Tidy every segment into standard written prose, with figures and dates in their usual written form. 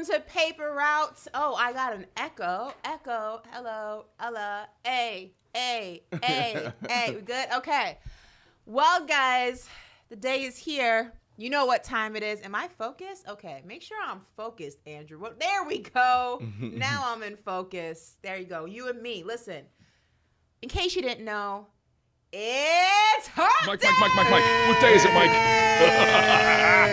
Welcome to Paper Routes. Oh, I got an echo. Hello. Hey. We good? Okay. Well, guys, the day is here. You know what time it is. Am I focused? Okay, make sure I'm focused, Andrew. Well, there we go. Now I'm in focus. There you go. You and me. Listen, in case you didn't know, it's Hump Day! Mike. What day is it, Mike?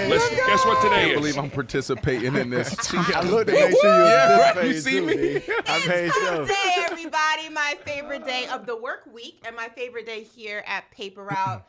Listen, guess what today is? I can't believe I'm participating in this. I looked to make sure you was right. You see me? It's Hump Day, everybody. My favorite day of the work week and my favorite day here at Paper Route.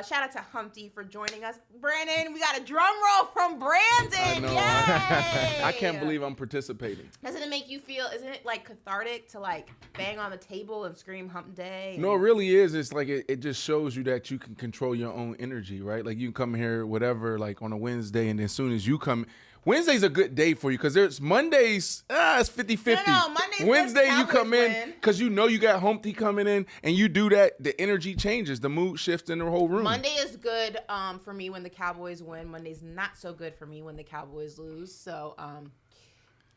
Shout out to Humpty for joining us. Brandon, we got a drum roll from Brandon. Yay! I can't believe I'm participating. Doesn't it make you feel, isn't it like cathartic to like bang on the table and scream Hump Day? No, it really is. It's like it just shows you that you can control your own energy, right? Like you can come here, whatever, like on a Wednesday, and as soon as you come, Wednesday's a good day for you because there's Mondays, it's 50-50. No, Mondays Wednesday you come win. in because you know you got Humpty coming in, and you do that, the energy changes, the mood shifts in the whole room. Monday is good for me when the Cowboys win. Monday's not so good for me when the Cowboys lose. So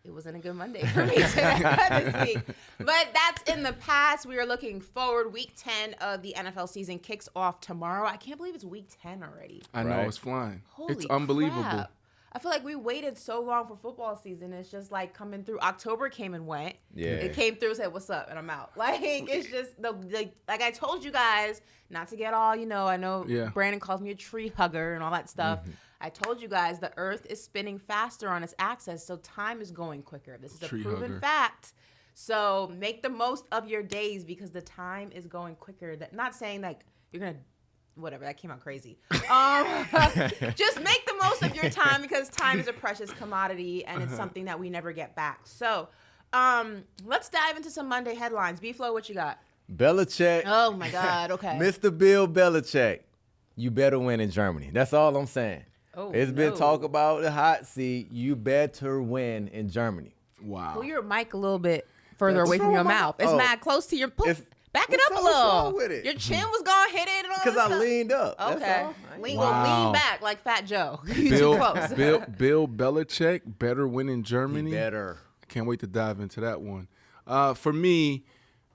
it wasn't a good Monday for me this week. But that's in the past. We are looking forward. Week 10 of the NFL season kicks off tomorrow. I can't believe it's week 10 already. I know, it's flying. Holy it's unbelievable. crap. I feel like we waited so long for football season. It's just like coming through. October came and went. Yeah. It came through, said, what's up? And I'm out. Like, it's just, like I told you guys, not to get all, I know Brandon calls me a tree hugger and all that stuff. Mm-hmm. I told you guys the earth is spinning faster on its axis, so time is going quicker. This is a proven fact. So make the most of your days because the time is going quicker. Not saying like you're going to, whatever, that came out crazy. Just make the most of your time because time is a precious commodity and it's something that we never get back. So let's dive into some Monday headlines. B-Flow, what you got? Belichick. Oh, my God. Okay. Mr. Bill Belichick, you better win in Germany. That's all I'm saying. Oh, it's been talk about the hot seat. You better win in Germany. Wow. Pull your mic a little bit further away from your mouth. It's mad close to your back it up a little. With it? Your chin was going to hit it and all Because I leaned up. Okay. Lean back like Fat Joe. Bill, too close. Bill Belichick, better win in Germany. He better. I can't wait to dive into that one. For me,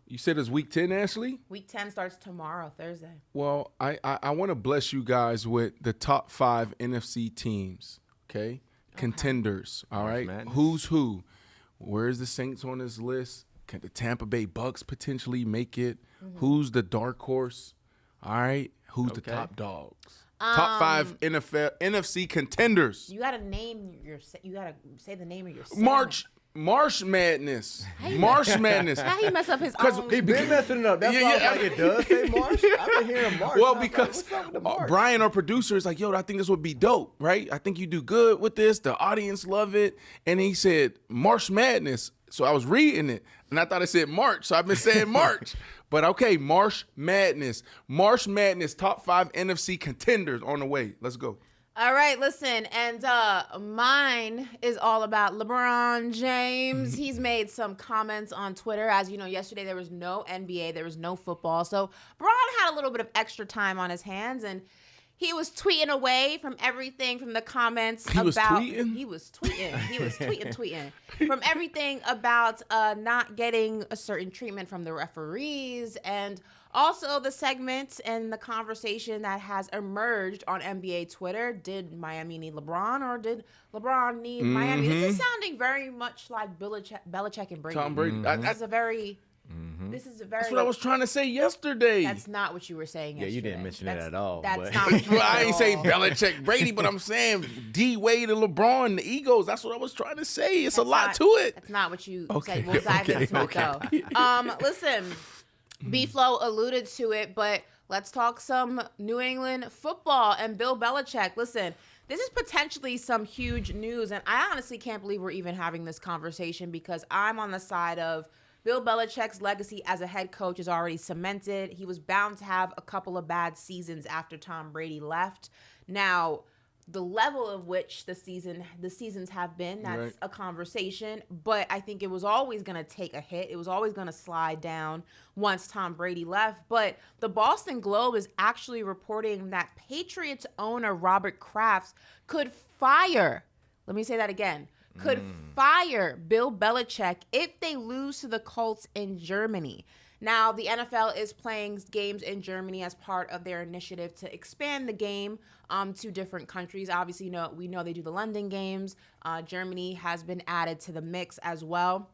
you said it's week 10, Ashley? Week 10 starts tomorrow, Thursday. Well, I want to bless you guys with the top 5 NFC teams, okay? Contenders, all right? Madness. Who's who? Where's the Saints on this list? Can the Tampa Bay Bucks potentially make it? Mm-hmm. Who's the dark horse? All right. Who's the top dogs? Top 5 NFC contenders. You gotta you gotta say the name of your segment. Marsh Madness. Marsh Madness. How he mess up his own? He been messing it up. That's why I like it does say Marsh. I've been hearing Marsh. Well, because Brian, our producer, is like, yo, I think this would be dope, right? I think you do good with this. The audience love it. And he said Marsh Madness. So I was reading it, and I thought it said March, so I've been saying March. But okay, Marsh Madness. Marsh Madness, top 5 NFC contenders on the way. Let's go. All right, listen, and mine is all about LeBron James. He's made some comments on Twitter. As you know, yesterday there was no NBA, there was no football. So Bron had a little bit of extra time on his hands, and he was tweeting away from everything from the comments He was tweeting? He was tweeting. From everything about not getting a certain treatment from the referees and also the segment and the conversation that has emerged on NBA Twitter. Did Miami need LeBron or did LeBron need Miami? This is sounding very much like Belichick and Brady. Tom Brady. This is a very... That's what I was trying to say yesterday. That's not what you were saying yesterday. Yeah, you didn't mention it at all. That's not what you Well, I ain't say Belichick, Brady, but I'm saying D-Wade and LeBron, the Eagles. That's what I was trying to say. It's a lot to it. That's not what you said. We'll dive into it, though. Listen, B-Flow alluded to it, but let's talk some New England football and Bill Belichick. Listen, this is potentially some huge news, and I honestly can't believe we're even having this conversation because I'm on the side of Bill Belichick's legacy as a head coach is already cemented. He was bound to have a couple of bad seasons after Tom Brady left. Now, the level of which the seasons have been, that's a conversation. But I think it was always going to take a hit. It was always going to slide down once Tom Brady left. But the Boston Globe is actually reporting that Patriots owner Robert Kraft could fire, let me say that again, could fire Bill Belichick if they lose to the Colts in Germany. Now, the NFL is playing games in Germany as part of their initiative to expand the game to different countries. Obviously, we know they do the London games. Germany has been added to the mix as well.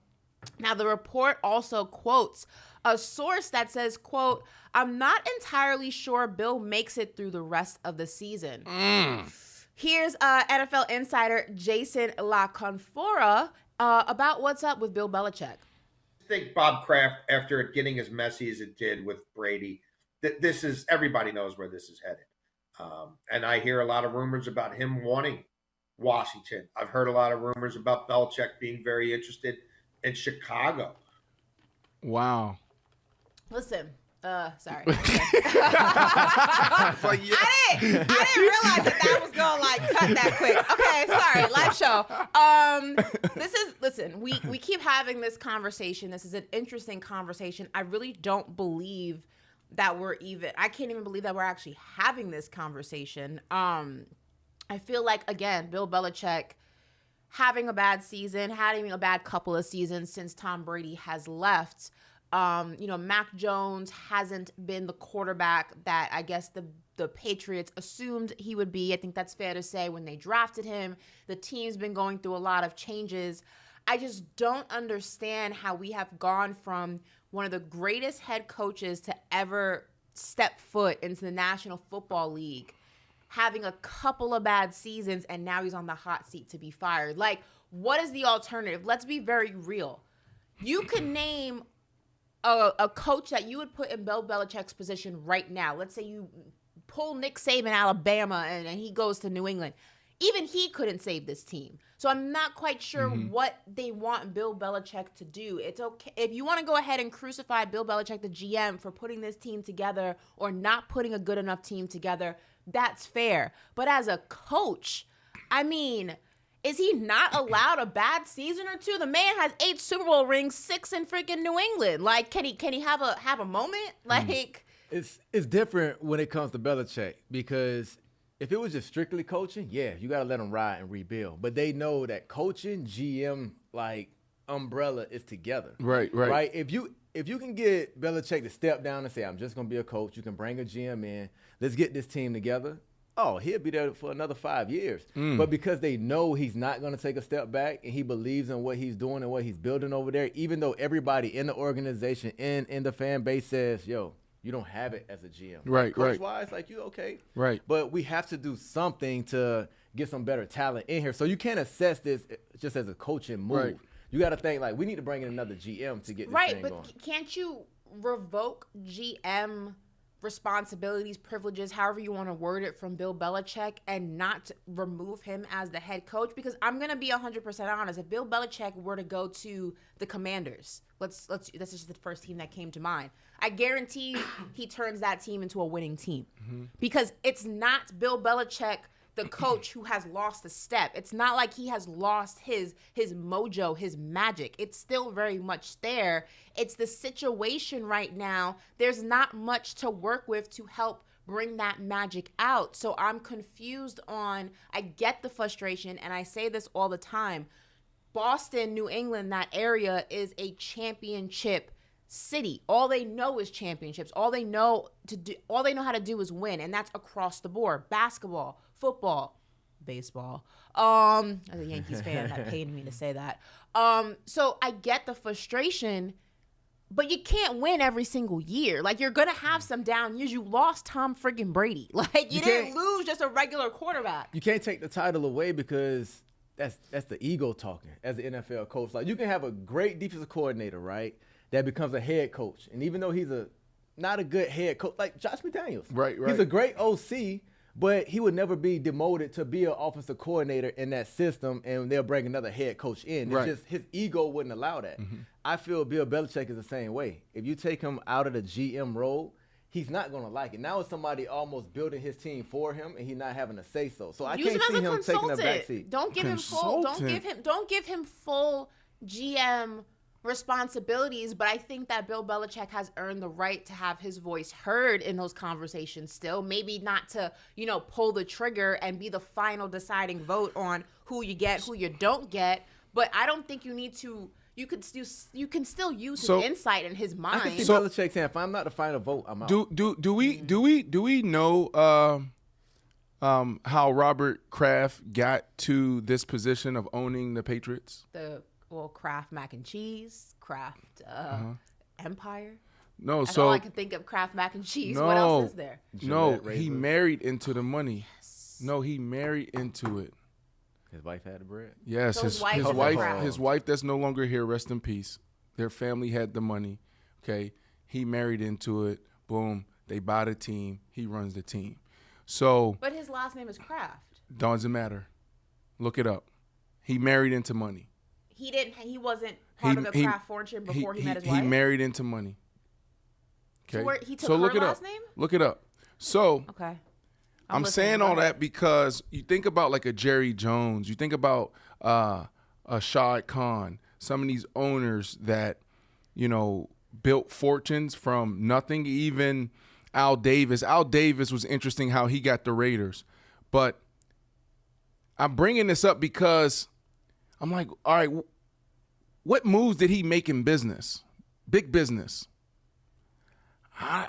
Now, the report also quotes a source that says, quote, "I'm not entirely sure Bill makes it through the rest of the season." Here's NFL insider Jason LaConfora about what's up with Bill Belichick. I think Bob Kraft, after it getting as messy as it did with Brady, that this is, everybody knows where this is headed. And I hear a lot of rumors about him wanting Washington. I've heard a lot of rumors about Belichick being very interested in Chicago. Wow. Listen, sorry. Like, yeah. I didn't realize that was gonna cut that quick. Okay, sorry, live show. Listen, we keep having this conversation. This is an interesting conversation. I really don't believe that I can't even believe that we're actually having this conversation. I feel like, again, Bill Belichick having a bad season, having a bad couple of seasons since Tom Brady has left. Mac Jones hasn't been the quarterback that I guess the Patriots assumed he would be. I think that's fair to say when they drafted him. The team's been going through a lot of changes. I just don't understand how we have gone from one of the greatest head coaches to ever step foot into the National Football League, having a couple of bad seasons, and now he's on the hot seat to be fired. Like, what is the alternative? Let's be very real. You can name a coach that you would put in Bill Belichick's position right now. Let's say you pull Nick Saban, Alabama, and he goes to New England. Even he couldn't save this team. So I'm not quite sure what they want Bill Belichick to do. It's okay if you want to go ahead and crucify Bill Belichick, the GM, for putting this team together or not putting a good enough team together. That's fair. But as a coach, I mean, is he not allowed a bad season or two? The man has 8 Super Bowl rings, 6 in freaking New England. Like, can he have a moment? Like, it's different when it comes to Belichick, because if it was just strictly coaching, yeah, you got to let them ride and rebuild. But they know that coaching, GM, umbrella is together. Right. If you can get Belichick to step down and say, I'm just going to be a coach, you can bring a GM in, let's get this team together. Oh, he'll be there for another 5 years. But because they know he's not going to take a step back and he believes in what he's doing and what he's building over there, even though everybody in the organization and in the fan base says, yo, you don't have it as a GM. Right. Coach-wise, you okay. Right. But we have to do something to get some better talent in here. So you can't assess this just as a coaching move. Right. You got to think, we need to bring in another GM to get this thing going. Right, but can't you revoke GM responsibilities, privileges, however you want to word it, from Bill Belichick and not remove him as the head coach? Because I'm going to be 100% honest. If Bill Belichick were to go to the Commanders, this is just the first team that came to mind, I guarantee he turns that team into a winning team. Because it's not Bill Belichick, the coach, who has lost a step. It's not like he has lost his mojo, his magic. It's still very much there. It's the situation right now. There's not much to work with to help bring that magic out. So I'm confused I get the frustration, and I say this all the time. Boston, New England, that area is a championship city. All they know is championships. All they know how to do is win, and that's across the board. Basketball, football, baseball. As a Yankees fan, that pained me to say that. So I get the frustration, but you can't win every single year. You're gonna have some down years. You lost Tom friggin' Brady. You didn't lose just a regular quarterback. You can't take the title away because that's the ego talking as an NFL coach. You can have a great defensive coordinator, right, that becomes a head coach. And even though he's not a good head coach, like Josh McDaniels. Right. He's a great OC, but he would never be demoted to be an offensive coordinator in that system, and they'll bring another head coach in. It's just his ego wouldn't allow that. I feel Bill Belichick is the same way. If you take him out of the GM role, he's not going to like it. Now it's somebody almost building his team for him, and he's not having a say-so. So I can't see him taking a backseat. Don't give him full GM responsibilities, but I think that Bill Belichick has earned the right to have his voice heard in those conversations still. Maybe not to, pull the trigger and be the final deciding vote on who you get, who you don't get, But I don't think you need to. You can still use his insight and his mind. I can see Belichick saying, "If I'm not the final vote, I'm out." Do we know how Robert Kraft got to this position of owning the Patriots? Kraft mac and cheese, Kraft Empire. No, That's all I can think of. Kraft mac and cheese. What else is there? No, he married into the money. Yes. No, he married into it. His wife had the bread. Yes, so his wife that's no longer here, rest in peace. Their family had the money. Okay, he married into it. Boom, they buy the team. He runs the team. So, but his last name is Kraft. Doesn't matter. Look it up. He married into money. He wasn't part of the Kraft fortune before he met his wife. He married into money. Okay, so he took her last name. Look it up. So okay. I'm saying all that because you think about like a Jerry Jones, you think about a Shad Khan, some of these owners that, built fortunes from nothing. Even Al Davis. Al Davis was interesting how he got the Raiders. But I'm bringing this up because I'm like, all right, what moves did he make in business? Big business. I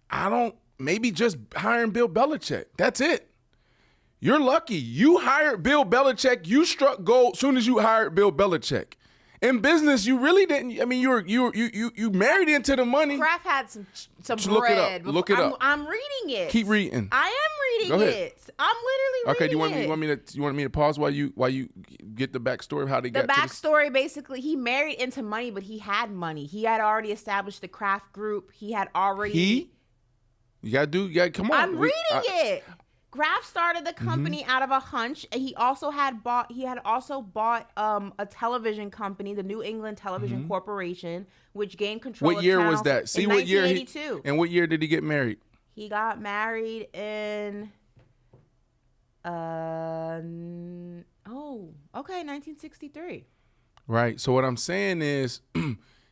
don't. Maybe just hiring Bill Belichick. That's it. You're lucky. You hired Bill Belichick. You struck gold as soon as you hired Bill Belichick. In business, you really didn't. I mean, you married into the money. Kraft had some Look bread. It up. Look it up. I'm reading it. Keep reading. I am reading it. I'm literally reading it. Okay. You want me to pause while you get the backstory of how they got to the backstory? Basically, he married into money, but he had money. He had already established the Kraft Group. He had already. You gotta come on. I'm reading it. Kraft started the company out of a hunch. He also had bought a television company, the New England Television Corporation, which gained control. What year was that? See, what year? 1982. And what year did he get married? He got married in 1963. Right. So what I'm saying is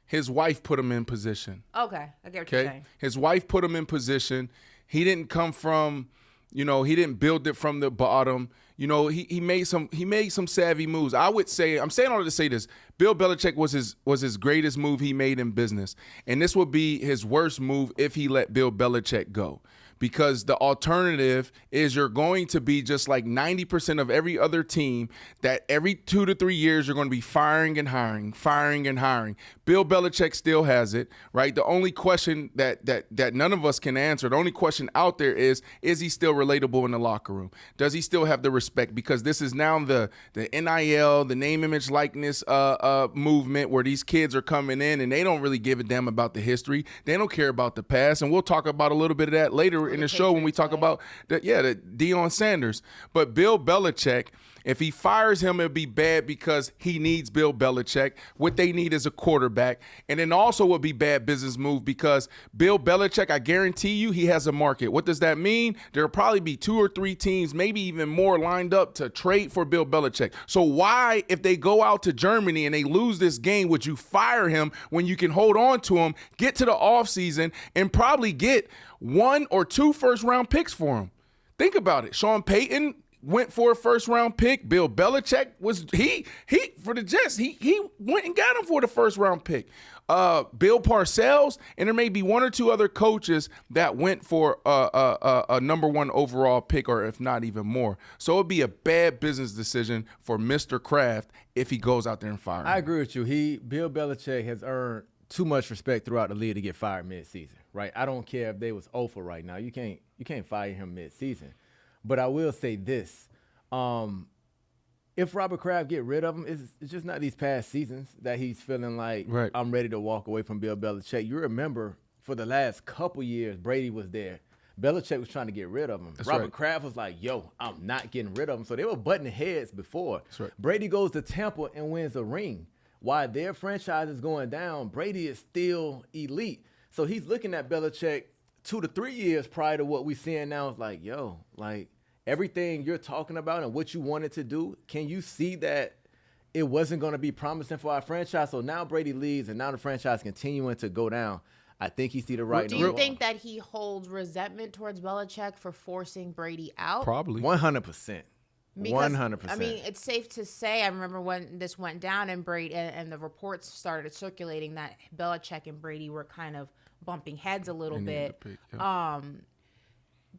his wife put him in position. Okay. I get what you're saying. His wife put him in position. He didn't come from, he didn't build it from the bottom. He made some savvy moves. I would say, I'm saying all to say this, Bill Belichick was his greatest move he made in business. And this would be his worst move if he let Bill Belichick go. Because the alternative is you're going to be just like 90% of every other team that every 2 to 3 years you're going to be firing and hiring. Bill Belichick still has it, right? The only question that none of us can answer, the only question out there is he still relatable in the locker room? Does he still have the respect? Because this is now the NIL, the name, image, likeness movement where these kids are coming in and they don't really give a damn about the history. They don't care about the past. And we'll talk about a little bit of that later in the show when we talk about the Deion Sanders. But Bill Belichick, if he fires him, it'll be bad because he needs Bill Belichick. What they need is a quarterback. And then also would be bad business move because Bill Belichick, I guarantee you, he has a market. What does that mean? There'll probably be 2 or 3 teams, maybe even more, lined up to trade for Bill Belichick. So why, if they go out to Germany and they lose this game, would you fire him when you can hold on to him, get to the offseason, and probably get 1 or 2 first-round picks for him? Think about it. Sean Payton went for a first-round pick. Bill Belichick was he for the Jets. He went and got him for the first-round pick. Bill Parcells, and there may be 1 or 2 other coaches that went for a number 1 overall pick, or if not even more. So it'd be a bad business decision for Mr. Kraft if he goes out there and fires him. I agree with you. Bill Belichick has earned too much respect throughout the league to get fired mid-season, right? I don't care if they was 0 for right now. You can't fire him mid-season. But I will say this. If Robert Kraft get rid of him, it's just not these past seasons that he's feeling like, right, I'm ready to walk away from Bill Belichick. You remember for the last couple years, Brady was there. Belichick was trying to get rid of him. That's Robert right. Kraft was like, yo, I'm not getting rid of him. So they were butting heads before. That's right. Brady goes to Tampa and wins a ring. While their franchise is going down, Brady is still elite. So he's looking at Belichick 2 to 3 years prior to what we're seeing now. It's like, yo, like, everything you're talking about and what you wanted to do, can you see that it wasn't going to be promising for our franchise? So now Brady leaves, and now the franchise continuing to go down. I think he see the right. Do you think that he holds resentment towards Belichick for forcing Brady out? Probably. 100%. Because, 100%. I mean, it's safe to say, I remember when this went down and Brady and the reports started circulating that Belichick and Brady were kind of bumping heads a little bit.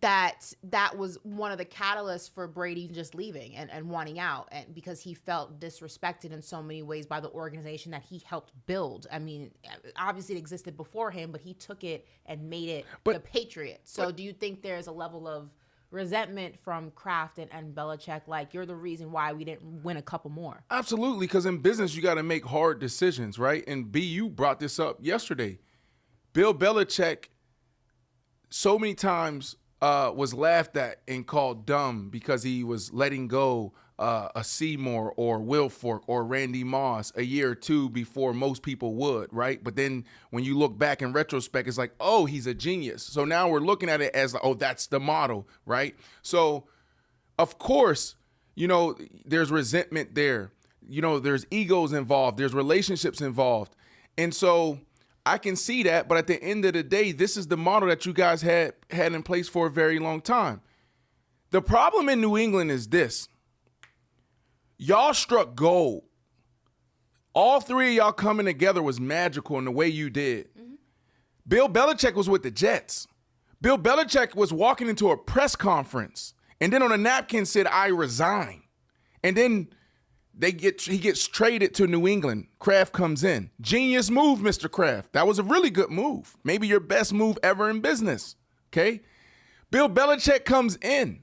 That was one of the catalysts for Brady just leaving and wanting out, and because he felt disrespected in so many ways by the organization that he helped build. I mean, obviously it existed before him, but he took it and made it the Patriots. So do you think there's a level of resentment from Kraft and Belichick, like, you're the reason why we didn't win a couple more? Absolutely, because in business you got to make hard decisions, right? And you brought this up yesterday. Bill Belichick so many times was laughed at and called dumb because he was letting go a Seymour or Wilfork or Randy Moss a year or two before most people would, right? But then when you look back in retrospect, it's like, oh, he's a genius. So now we're looking at it as, oh, that's the model, right? So, of course, there's resentment there. There's egos involved. There's relationships involved. And so I can see that, but at the end of the day, this is the model that you guys had in place for a very long time. The problem in New England is this. Y'all struck gold. All three of y'all coming together was magical in the way you did. Mm-hmm. Bill Belichick was with the Jets. Bill Belichick was walking into a press conference, and then on a napkin said, I resign. And then he gets traded to New England. Kraft comes in. Genius move, Mr. Kraft. That was a really good move. Maybe your best move ever in business, okay? Bill Belichick comes in.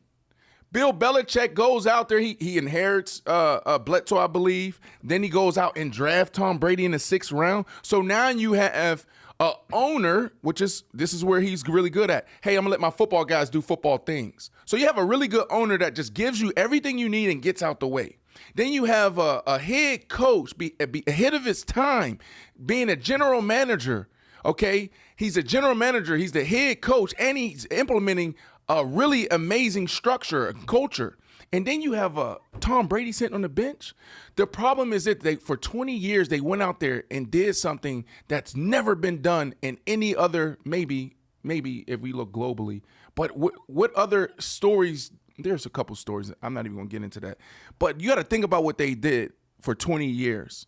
Bill Belichick goes out there. He inherits Bledsoe, I believe. Then he goes out and draft Tom Brady in the 6th round. So now you have a owner, this is where he's really good at. Hey, I'm going to let my football guys do football things. So you have a really good owner that just gives you everything you need and gets out the way. Then you have a head coach be ahead of his time, being a general manager, okay? He's a general manager. He's the head coach, and he's implementing a really amazing structure, culture. And then you have Tom Brady sitting on the bench. The problem is that for 20 years, they went out there and did something that's never been done in any other, maybe if we look globally. But what other stories? There's a couple stories. I'm not even going to get into that. But you got to think about what they did for 20 years.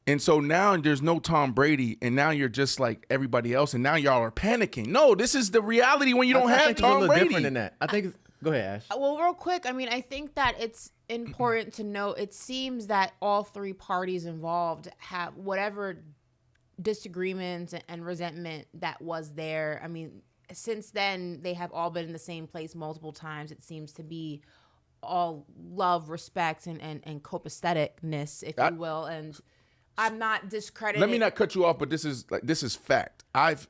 And so now there's no Tom Brady, and now you're just like everybody else, and now y'all are panicking. No, this is the reality when you don't have Tom Brady. I think it's a little different than that. I think go ahead, Ash. Well, real quick, I mean, I think that it's important to note, it seems that all three parties involved have whatever disagreements and resentment that was there. I mean, since then, they have all been in the same place multiple times. It seems to be all love, respect, and copaceticness, if you will. And I'm not discrediting. Let me not cut you off, but this is fact. I've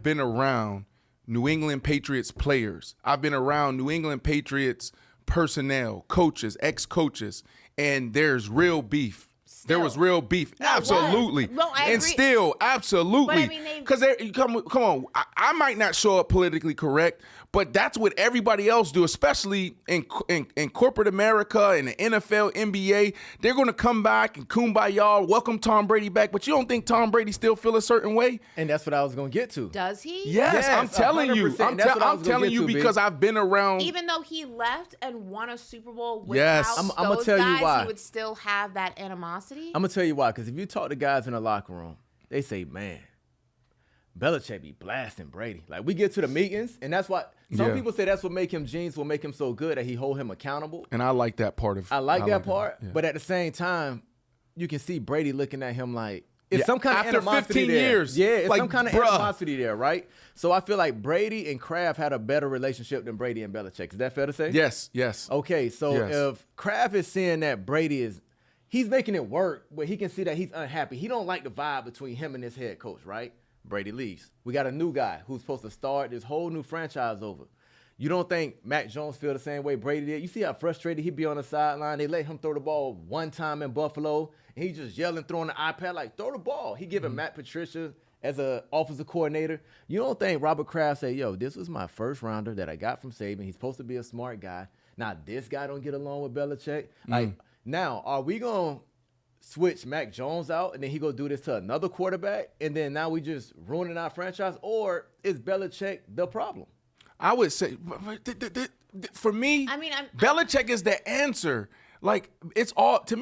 been around New England Patriots players. I've been around New England Patriots personnel, coaches, ex-coaches, and there's real beef. There was real beef, absolutely, and still, absolutely. Because come on, I might not show up politically correct, but that's what everybody else do, especially in corporate America and the NFL, NBA. They're going to come back and kumbaya, welcome Tom Brady back, but you don't think Tom Brady still feel a certain way? And that's what I was going to get to. Does he? Yes, I'm telling you. I'm telling you because I've been around. Even though he left and won a Super Bowl without I'm gonna tell you why. He would still have that animosity? I'm going to tell you why, because if you talk to guys in the locker room, they say, man, Belichick be blasting Brady. Like, we get to the meetings, and that's why some people say that's what make him genius, what make him so good, that he hold him accountable. And I like that part of it. I like that part, but at the same time, you can see Brady looking at him like, it's some kind of animosity after 15 there. years. Yeah, it's like, some kind of animosity there, right? So I feel like Brady and Kraft had a better relationship than Brady and Belichick. Is that fair to say? Yes. Okay, so if Kraft is seeing that Brady he's making it work, but he can see that he's unhappy. He don't like the vibe between him and his head coach, right? Brady leaves. We got a new guy who's supposed to start this whole new franchise over. You don't think Mac Jones feel the same way Brady did? You see how frustrated he'd be on the sideline? They let him throw the ball one time in Buffalo, and he's just yelling, throwing the iPad like, throw the ball. He giving Matt Patricia as an offensive coordinator. You don't think Robert Kraft say, yo, this was my first rounder that I got from Saban. He's supposed to be a smart guy. Now this guy don't get along with Belichick. Like, now, are we going to switch Mac Jones out and then he go do this to another quarterback, and then now we just ruining our franchise? Or is Belichick the problem? I would say, for me, Belichick is the answer. Like, it's Belichick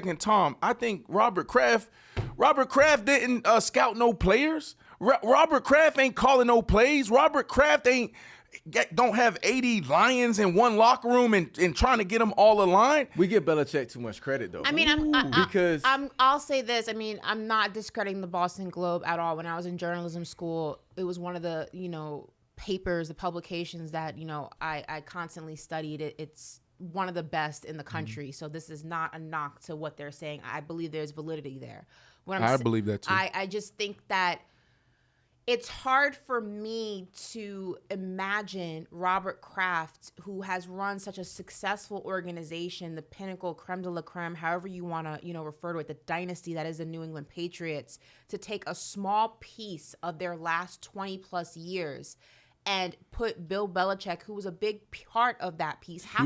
and Tom. I think Robert Kraft didn't scout no players. Robert Kraft ain't calling no plays. Robert Kraft don't have 80 lions in one locker room and trying to get them all aligned. We give Belichick too much credit, though. I mean, I'll say this. I mean, I'm not discrediting the Boston Globe at all. When I was in journalism school, it was one of the, papers, the publications that, I constantly studied. It's one of the best in the country. So this is not a knock to what they're saying. I believe there's validity there. I believe that too. I just think that it's hard for me to imagine Robert Kraft, who has run such a successful organization, the pinnacle, creme de la creme, however you want to, refer to it, the dynasty that is the New England Patriots, to take a small piece of their last 20 plus years and put Bill Belichick, who was a big part of that piece, half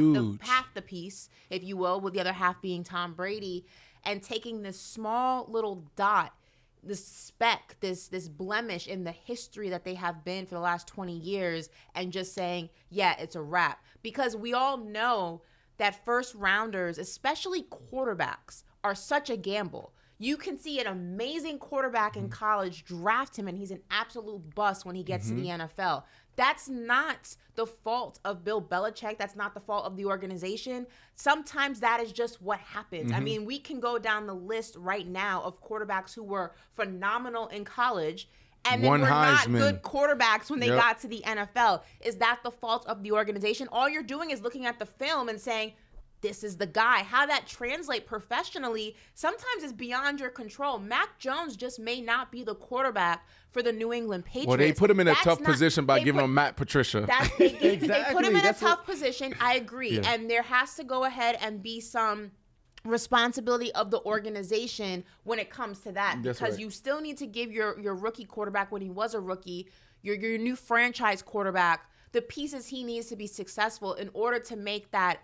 the piece, if you will, with the other half being Tom Brady, and taking this small little dot, this speck, this blemish in the history that they have been for the last 20 years and just saying, yeah, it's a wrap. Because we all know that first rounders, especially quarterbacks, are such a gamble. You can see an amazing quarterback in college, draft him, and he's an absolute bust when he gets to the NFL. That's not the fault of Bill Belichick. That's not the fault of the organization. Sometimes that is just what happens. I mean, we can go down the list right now of quarterbacks who were phenomenal in college and then were not good quarterbacks when they got to the NFL. Is that the fault of the organization? All you're doing is looking at the film and saying, this is the guy. How that translate professionally sometimes is beyond your control. Mac Jones just may not be the quarterback for the New England Patriots. Well, they put him in a tough position by giving him Matt Patricia. They put him in a tough position. I agree. Yeah. And there has to go ahead and be some responsibility of the organization when it comes to that. Because you still need to give your rookie quarterback, when he was a rookie, your new franchise quarterback, the pieces he needs to be successful in order to make that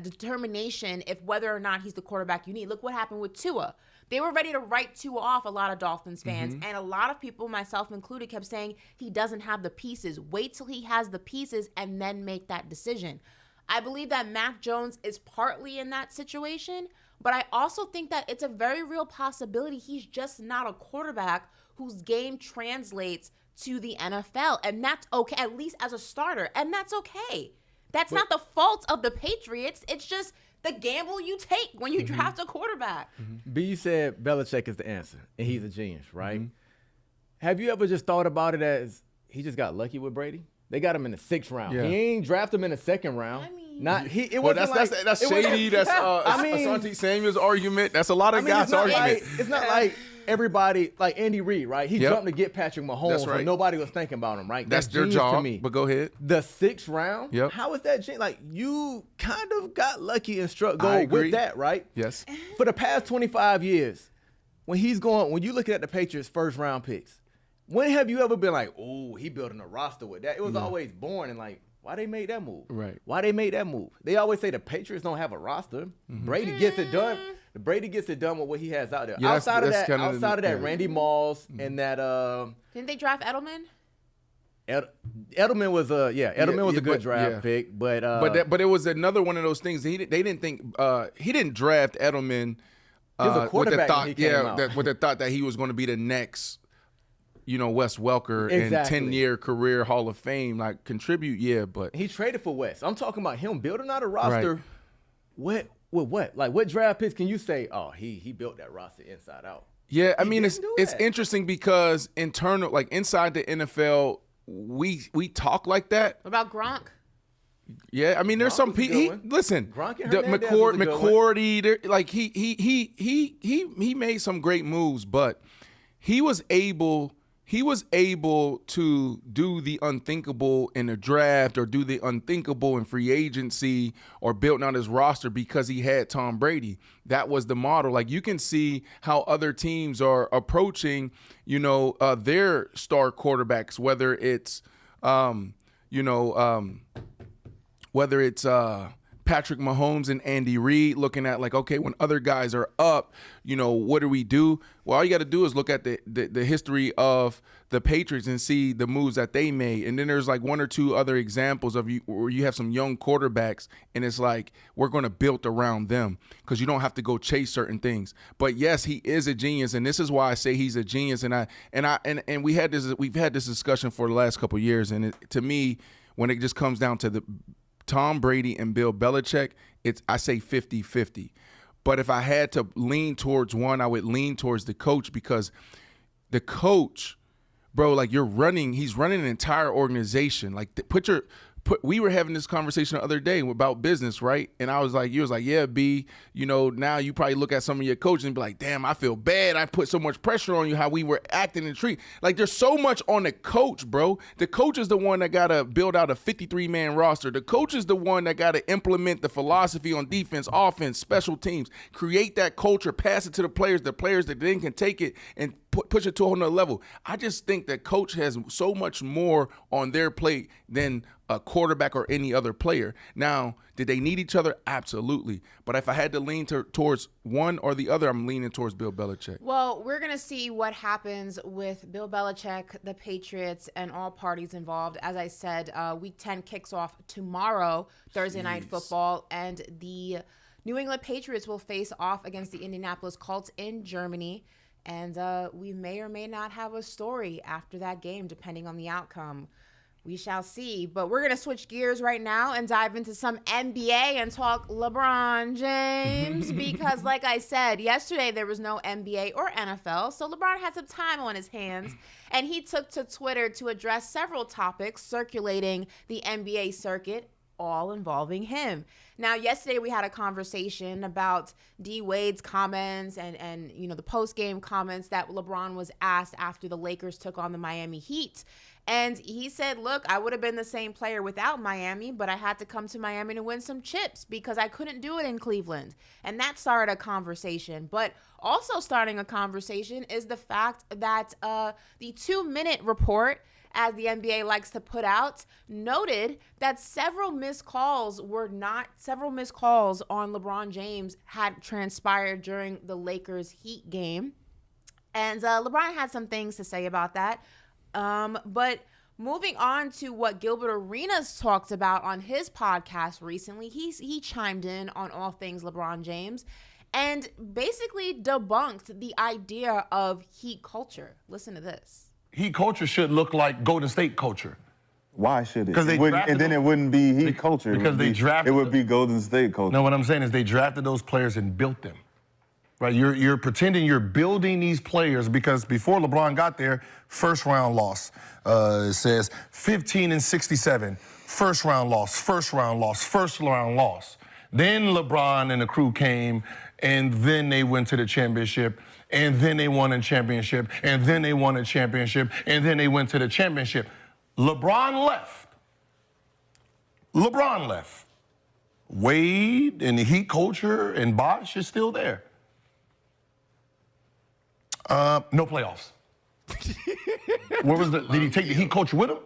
determination if whether or not he's the quarterback you need. Look what happened with Tua. They were ready to write Tua off, a lot of Dolphins fans, and a lot of people, myself included, kept saying he doesn't have the pieces. Wait till he has the pieces and then make that decision. I believe that Mac Jones is partly in that situation, but I also think that it's a very real possibility he's just not a quarterback whose game translates to the NFL, and that's okay, at least as a starter, and that's okay. That's not the fault of the Patriots. It's just the gamble you take when you draft a quarterback. B, you said Belichick is the answer, and he's a genius, right? Have you ever just thought about it as he just got lucky with Brady? They got him in the 6th round. Yeah. He ain't drafted him in the 2nd round. That's shady. That's Asante Samuel's argument. That's a lot of guys' argument. It's not like everybody, like Andy Reid, right? He jumped to get Patrick Mahomes when nobody was thinking about him, right? That's their job. To me. But go ahead. The 6th round. Yep. How is that? Like, you kind of got lucky and struck gold with that, right? Yes. For the past 25 years, when you look at the Patriots' 1st round picks, when have you ever been like, oh, he building a roster with that? It was always boring and like, why they made that move? Right. Why they made that move? They always say the Patriots don't have a roster. Brady gets it done. Brady gets it done with what he has out there. Yeah, outside of that, Randy Moss and that. Didn't they draft Edelman? Edelman was a good draft pick, but it was another one of those things. They didn't think he didn't draft Edelman. With the thought that he was going to be the next. Wes Welker and 10-year career Hall of Fame, like contribute, but he traded for Wes. I'm talking about him building out a roster. Right. What? Like, what draft picks can you say? Oh, he built that roster inside out. Yeah, I mean, it's interesting because inside the NFL, we talk like that. What about Gronk? Yeah, I mean, there's some people. Listen, Gronk and McCourty, like he made some great moves, but he was able to do the unthinkable in the draft or do the unthinkable in free agency or building out his roster because he had Tom Brady. That was the model. Like, you can see how other teams are approaching, their star quarterbacks, whether it's Patrick Mahomes and Andy Reid, looking at like, okay, when other guys are up, what do we do? Well, all you got to do is look at the history of the Patriots and see the moves that they made. And then there's like one or two other examples of where you have some young quarterbacks, and it's like we're going to build around them because you don't have to go chase certain things. But yes, he is a genius, and this is why I say he's a genius. And we've had this discussion for the last couple of years, and to me, when it just comes down to the Tom Brady and Bill Belichick, I say 50-50. But if I had to lean towards one, I would lean towards the coach, because the coach, bro, like he's running an entire organization. Like we were having this conversation the other day about business, right? And you was like, yeah, B, now you probably look at some of your coaches and be like, damn, I feel bad. I put so much pressure on you, how we were acting and treating. Like, there's so much on the coach, bro. The coach is the one that got to build out a 53-man roster. The coach is the one that got to implement the philosophy on defense, offense, special teams, create that culture, pass it to the players that then can take it and push it to a whole nother level. I just think that coach has so much more on their plate than a quarterback or any other player. Now, did they need each other? Absolutely. But if I had to lean towards one or the other, I'm leaning towards Bill Belichick. Well, we're going to see what happens with Bill Belichick, the Patriots, and all parties involved. As I said, Week 10 kicks off tomorrow, Thursday Night Football, and the New England Patriots will face off against the Indianapolis Colts in Germany. And we may or may not have a story after that game, depending on the outcome. We shall see. But we're going to switch gears right now and dive into some NBA and talk LeBron James. Because like I said, yesterday there was no NBA or NFL. So LeBron had some time on his hands. And he took to Twitter to address several topics circulating the NBA circuit, all involving him. Now, yesterday we had a conversation about D. Wade's comments and the post-game comments that LeBron was asked after the Lakers took on the Miami Heat. And he said, look, I would have been the same player without Miami, but I had to come to Miami to win some chips because I couldn't do it in Cleveland. And that started a conversation. But also starting a conversation is the fact that the 2-minute report, as the NBA likes to put out, noted that several missed calls on LeBron James had transpired during the Lakers Heat game. And LeBron had some things to say about that. But moving on to what Gilbert Arenas talked about on his podcast recently, he chimed in on all things LeBron James and basically debunked the idea of Heat culture. Listen to this. Heat culture should look like Golden State culture. Why should it? And then it wouldn't be Heat culture. Because it would be Golden State culture. No, what I'm saying is they drafted those players and built them. Right? You're pretending you're building these players because before LeBron got there, first round loss. It says 15-67, first round loss, first round loss, first round loss. Then LeBron and the crew came, and then they went to the championship, and then they won a championship, and then they won a championship, and then they went to the championship. LeBron left. Wade and the Heat culture and Bosh is still there. No playoffs. Where was did he take the Heat culture with him?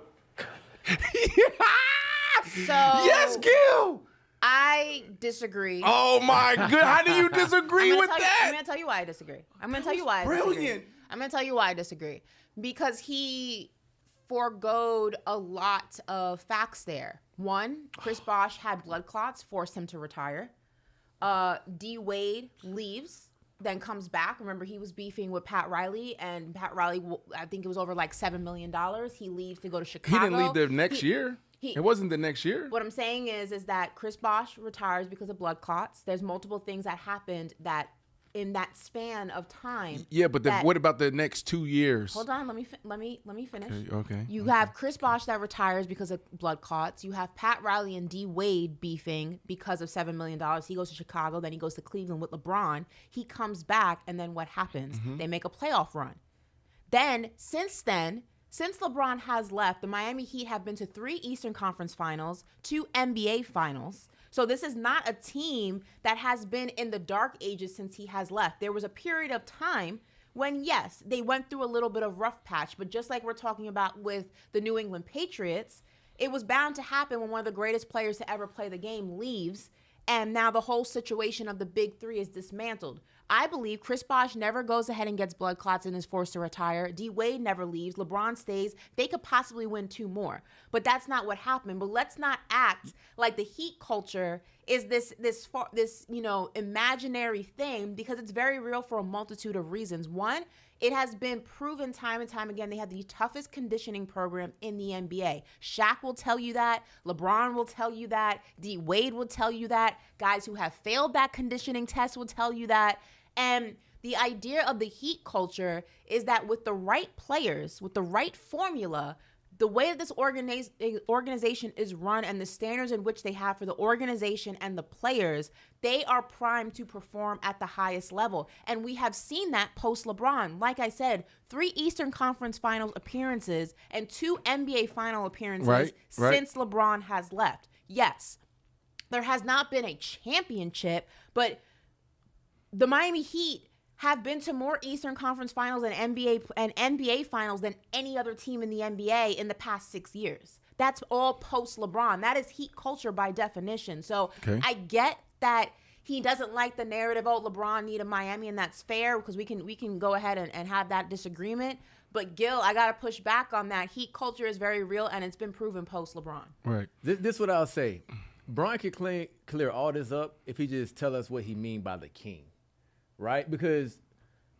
So Yes, Gil. I disagree. Oh my God! How do you disagree with that? I'm going to tell you why I disagree. Brilliant. I'm going to tell you why I disagree. Because he foregoed a lot of facts there. One, Chris Bosh had blood clots, forced him to retire. D. Wade leaves, then comes back. Remember, he was beefing with Pat Riley, and Pat Riley, I think it was over like $7 million. He leaves to go to Chicago. He didn't leave the next year. It wasn't the next year. What I'm saying is that Chris Bosh retires because of blood clots. There's multiple things that happened that in that span of time. Yeah, but what about the next 2 years? Hold on, let me finish. Okay. You have Chris Bosh that retires because of blood clots. You have Pat Riley and D. Wade beefing because of $7 million. He goes to Chicago, then he goes to Cleveland with LeBron. He comes back, and then what happens? They make a playoff run. Since LeBron has left, the Miami Heat have been to 3 Eastern Conference Finals, 2 NBA Finals. So this is not a team that has been in the dark ages since he has left. There was a period of time when, yes, they went through a little bit of rough patch, but just like we're talking about with the New England Patriots, it was bound to happen when one of the greatest players to ever play the game leaves, and now the whole situation of the big three is dismantled. I believe Chris Bosh never goes ahead and gets blood clots and is forced to retire. D. Wade never leaves. LeBron stays. They could possibly win 2 more. But that's not what happened. But let's not act like the Heat culture is this imaginary thing, because it's very real for a multitude of reasons. One, it has been proven time and time again they have the toughest conditioning program in the NBA. Shaq will tell you that. LeBron will tell you that. D. Wade will tell you that. Guys who have failed that conditioning test will tell you that. And the idea of the Heat culture is that with the right players, with the right formula, the way that this organization is run and the standards in which they have for the organization and the players, they are primed to perform at the highest level. And we have seen that post-LeBron. Like I said, 3 Eastern Conference Finals appearances and 2 NBA Final appearances since LeBron has left. Yes, there has not been a championship, but the Miami Heat have been to more Eastern Conference Finals and NBA Finals than any other team in the NBA in the past 6 years. That's all post-LeBron. That is Heat culture by definition. So I get that he doesn't like the narrative, oh, LeBron needed Miami, and that's fair because we can go ahead and have that disagreement. But Gil, I got to push back on that. Heat culture is very real, and it's been proven post-LeBron. Right. This is what I'll say. Bron can clear all this up if he just tell us what he mean by the king. Right? Because,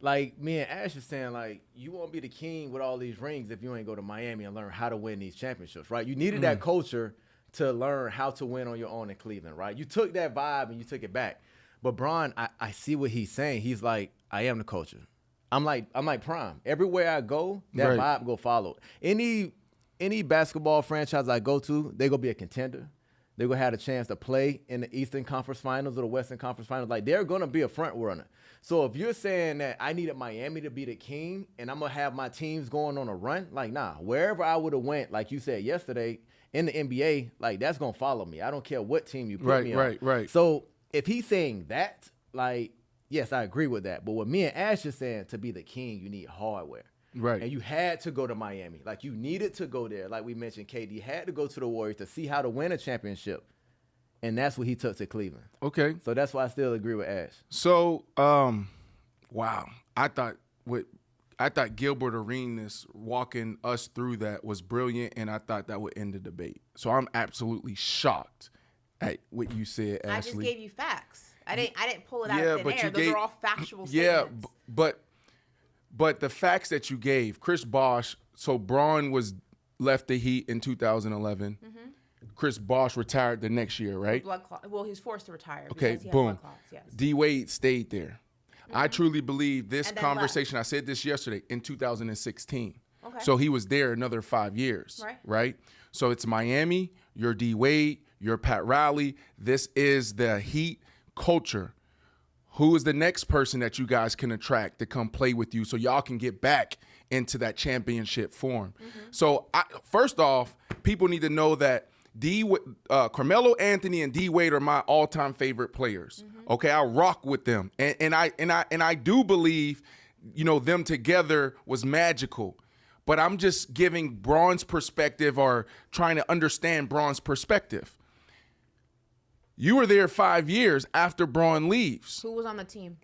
like, me and Ash is saying, like, you won't be the king with all these rings if you ain't go to Miami and learn how to win these championships, right? You needed that culture to learn how to win on your own in Cleveland, right? You took that vibe and you took it back. But Bron, I see what he's saying. He's like, I am the culture. I'm like Prime. Everywhere I go, that vibe go follow. Any basketball franchise I go to, they gonna be a contender. They're going to have a chance to play in the Eastern Conference Finals or the Western Conference Finals. Like, they're going to be a front runner. So if you're saying that I needed Miami to be the king and I'm going to have my teams going on a run, like, nah. Wherever I would have went, like you said yesterday, in the NBA, like, that's going to follow me. I don't care what team you put me on. Right. So if he's saying that, like, yes, I agree with that. But what me and Ash is saying, to be the king, you need hardware. Right. And you had to go to Miami. Like, you needed to go there. Like we mentioned, KD had to go to the Warriors to see how to win a championship. And that's what he took to Cleveland. Okay. So that's why I still agree with Ash. So, wow. I thought Gilbert Arenas walking us through that was brilliant, and I thought that would end the debate. So I'm absolutely shocked at what you said, Ashley. I just gave you facts. I didn't pull it out of thin air. Those are all factual statements. But the facts that you gave, Chris Bosh, so Bron left the Heat in 2011. Mm-hmm. Chris Bosh retired the next year, right? Well, he was forced to retire. Okay, boom. Yes. D. Wade stayed there. Mm-hmm. I truly believe this conversation, I said this yesterday, in 2016. Okay. So he was there another 5 years, right? So it's Miami, you're D. Wade, you're Pat Riley. This is the Heat culture. Who is the next person that you guys can attract to come play with you so y'all can get back into that championship form? Mm-hmm. So first off, people need to know that Carmelo Anthony and D. Wade are my all-time favorite players. Mm-hmm. Okay, I rock with them, and I do believe, them together was magical. But I'm just giving Bron's perspective or trying to understand Bron's perspective. You were there 5 years after Bron leaves. Who was on the team?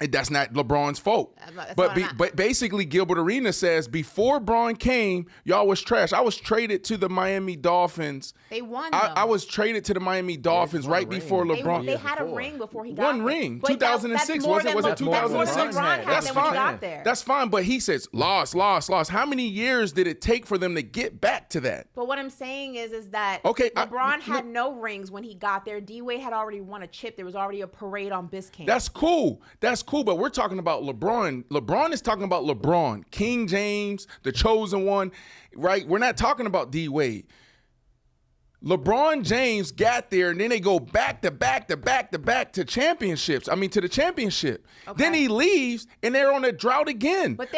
And that's not LeBron's fault. But basically, Gilbert Arenas says before Bron came, y'all was trash. I was traded to the Miami Dolphins. They won. I was traded to the Miami Dolphins right before LeBron. They had a ring before he got there. One ring, 2006. Was it 2006? That's fine. That's fine. But he says lost. How many years did it take for them to get back to that? But what I'm saying is that LeBron had no rings when he got there. D-Wade had already won a chip. There was already a parade on Biscayne. That's cool, but we're talking about LeBron. LeBron is talking about LeBron, King James, the chosen one, right? We're not talking about D-Wade. LeBron James got there, and then they go back to championships. I mean, to the championship. Okay. Then he leaves, and they're on a drought again. But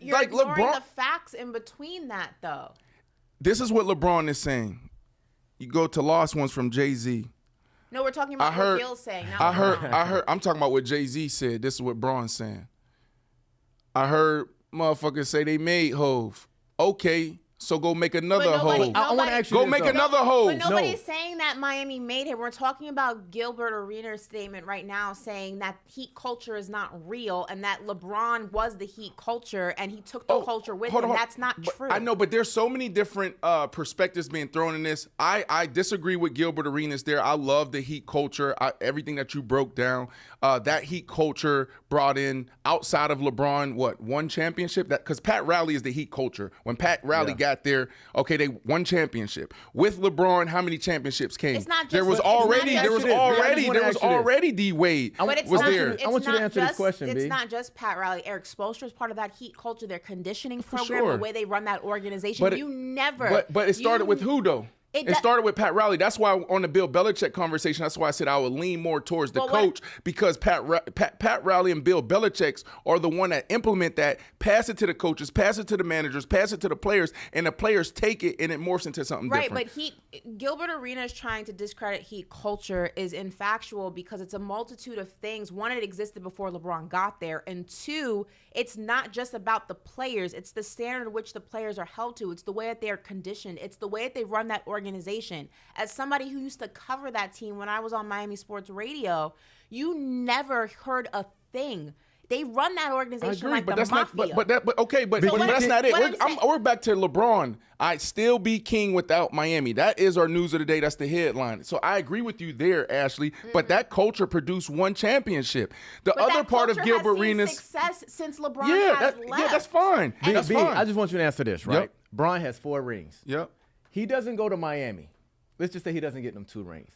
you're ignoring the facts in between that, though. This is what LeBron is saying. You go to Lost Ones from Jay-Z. No, we're talking about what Gil's saying. I heard. I'm talking about what Jay-Z said. This is what Bron's saying. I heard motherfuckers say they made Hove. Okay, So go make another hole. I want to ask you Go this, make though. another hole. But nobody's saying that Miami made him. We're talking about Gilbert Arenas' statement right now saying that Heat culture is not real and that LeBron was the Heat culture and he took the culture with him. That's not true. I know, but there's so many different perspectives being thrown in this. I disagree with Gilbert Arenas there. I love the Heat culture, everything that you broke down. That Heat culture brought in, outside of LeBron, one championship? Because Pat Riley is the Heat culture. When Pat Riley got there, okay, they won championship. With LeBron, how many championships came? It's not just, there was already D Wade was there. I want you to answer this question, It's B. not just Pat Riley. Eric Spoelstra is part of that Heat culture, their conditioning program, the way they run that organization. But it started with who, though? It started with Pat Riley. That's why on the Bill Belichick conversation, that's why I said I would lean more towards the coach, because Pat Riley and Bill Belichick are the one that implement that, pass it to the coaches, pass it to the managers, pass it to the players, and the players take it and it morphs into something different. Right, but Gilbert Arenas trying to discredit Heat culture is infactual because it's a multitude of things. One, it existed before LeBron got there, and two, it's not just about the players. It's the standard in which the players are held to. It's the way that they are conditioned. It's the way that they run that organization. As somebody who used to cover that team when I was on Miami Sports Radio, you never heard a thing. They run that organization like the mafia. But that's not it. We're back to LeBron. I'd still be king without Miami. That is our news of the day. That's the headline. So I agree with you there, Ashley. But that culture produced one championship. The other part of Gilbert Arenas, success since LeBron has left. Yeah, that's fine. That's fine. I just want you to answer this, right? Yep. Bron has 4 rings. Yep. He doesn't go to Miami. Let's just say he doesn't get them 2 rings.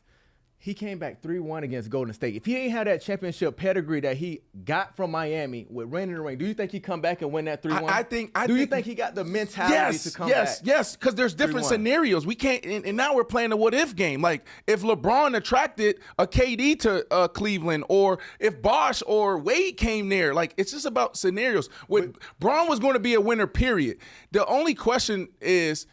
He came back 3-1 against Golden State. If he ain't had that championship pedigree that he got from Miami with winning the ring, do you think he come back and win that 3-1? Do you think he got the mentality to come back? Yes, because there's different scenarios. We can't, and now we're playing a what-if game. Like, if LeBron attracted a KD to Cleveland, or if Bosh or Wade came there, like, it's just about scenarios. Bron was going to be a winner, period. The only question is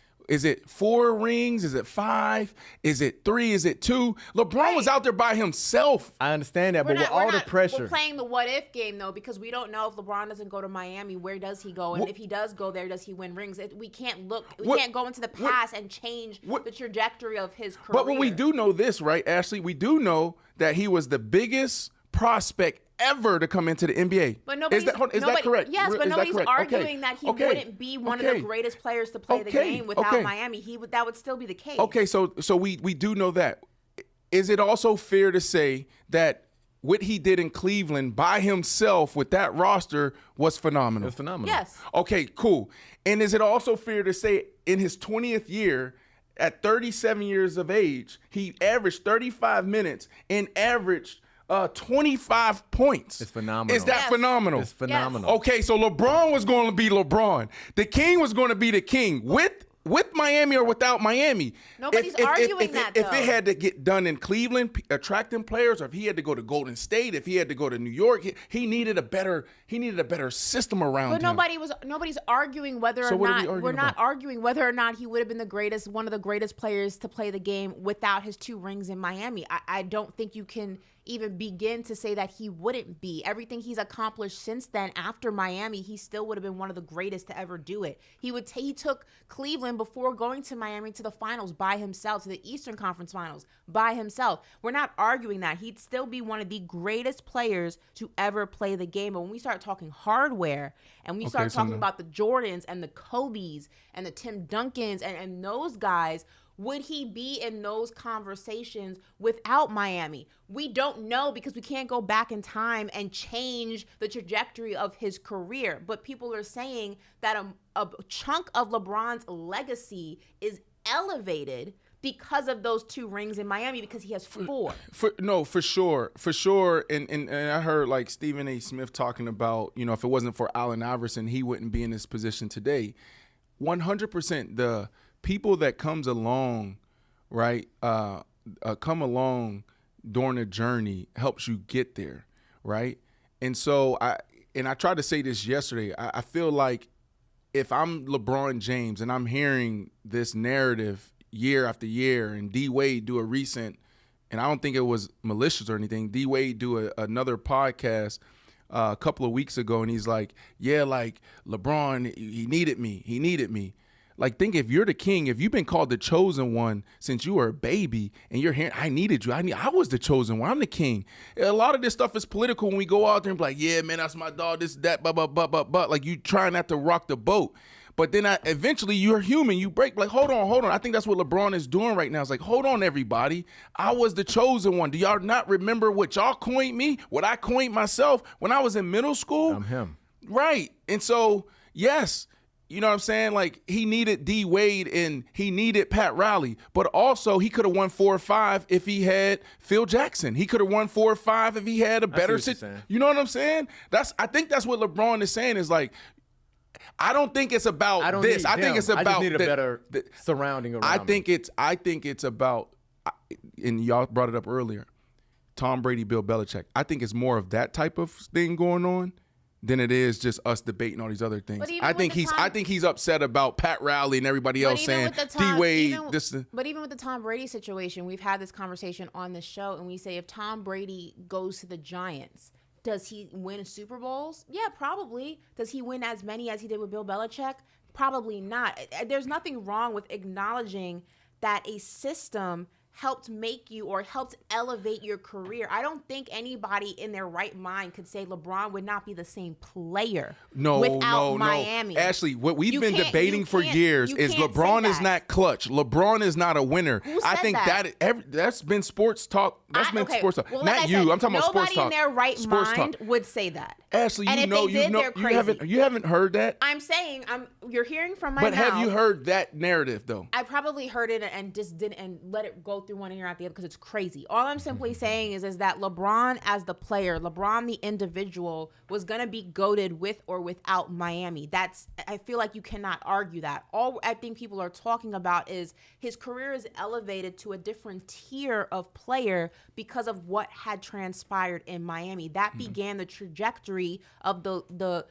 it 4 rings? Is it 5? Is it 3? Is it 2? LeBron was out there by himself. I understand that, but with all the pressure. We're playing the what-if game, though, because we don't know if LeBron doesn't go to Miami, where does he go? And if he does go there, does he win rings? We can't can't go into the past and change the trajectory of his career. But we do know this, right, Ashley? We do know that he was the biggest prospect ever to come into the NBA. But is that correct? Yes, but nobody's arguing that he wouldn't be one of the greatest players to play the game without Miami. That would still be the case. Okay, so we do know that. Is it also fair to say that what he did in Cleveland by himself with that roster was phenomenal? It was phenomenal. Yes. Okay, cool. And is it also fair to say in his 20th year, at 37 years of age, he averaged 35 minutes and averaged 25 points. It's phenomenal. Is that phenomenal? It's phenomenal. Okay, so LeBron was going to be LeBron. The king was going to be the king with Miami or without Miami. Nobody's arguing that, though. If it had to get done in Cleveland, attracting players, or if he had to go to Golden State, if he had to go to New York, he needed a better system around him. But nobody's arguing whether or not we're not arguing whether or not he would have been one of the greatest players to play the game without his 2 rings in Miami. I don't think you can even begin to say that he wouldn't be. Everything he's accomplished since then, after Miami, he still would have been one of the greatest to ever do it. He took Cleveland before going to Miami to the finals by himself, to the Eastern Conference Finals by himself. We're not arguing that. He'd still be one of the greatest players to ever play the game. But when we start talking hardware and we start talking about the Jordans and the Kobes and the Tim Duncans and those guys, would he be in those conversations without Miami? We don't know, because we can't go back in time and change the trajectory of his career. But people are saying that a chunk of LeBron's legacy is elevated because of those 2 rings in Miami, because he has 4. For sure. And I heard like Stephen A. Smith talking about, if it wasn't for Allen Iverson, he wouldn't be in this position today. 100%. The people that comes along, right, come along during a journey helps you get there, right? And so I tried to say this yesterday. I feel like if I'm LeBron James and I'm hearing this narrative year after year, and D Wade do a recent, and I don't think it was malicious or anything, D Wade do another podcast a couple of weeks ago, and he's like, yeah, like LeBron, he needed me. Like, think if you're the king, if you've been called the chosen one since you were a baby and you're hearing, I needed you. I was the chosen one. I'm the king. A lot of this stuff is political when we go out there and be like, yeah, man, that's my dog, this, that, but. Like, you trying not to rock the boat. But then eventually you're human. You break, like, hold on. I think that's what LeBron is doing right now. It's like, hold on, everybody. I was the chosen one. Do y'all not remember what y'all coined me? What I coined myself when I was in middle school? I'm him. Right. And so, yes, you know what I'm saying? Like, he needed D Wade and he needed Pat Riley, but also he could have won 4 or 5 if he had Phil Jackson. He could have won 4 or 5 if he had a better situation. You know what I'm saying? I think that's what LeBron is saying, is like, I don't think it's about this. I think it's about I just need a better surrounding around I think it's about, and y'all brought it up earlier, Tom Brady, Bill Belichick. I think it's more of that type of thing going on than it is just us debating all these other things. I think he's upset about Pat Riley and everybody else saying D-Wade. But even with the Tom Brady situation, we've had this conversation on the show, and we say if Tom Brady goes to the Giants, does he win Super Bowls? Yeah, probably. Does he win as many as he did with Bill Belichick? Probably not. There's nothing wrong with acknowledging that a system helped make you or helped elevate your career. I don't think anybody in their right mind could say LeBron would not be the same player without Miami. Ashley, what we've been debating for years is LeBron is not clutch. LeBron is not a winner. I think that's been sports talk. That's been sports talk. Well, not you. I'm talking about sports talk. Nobody in their right mind would say that. Ashley, you haven't heard that. I'm saying you're hearing from my mouth. But have you heard that narrative though? I probably heard it and just didn't and let it go through one ear out the other because it's crazy. All I'm simply saying is that LeBron as the player, LeBron the individual, was gonna be goated with or without Miami. I feel like you cannot argue that. All I think people are talking about is his career is elevated to a different tier of player because of what had transpired in Miami. That began the trajectory of the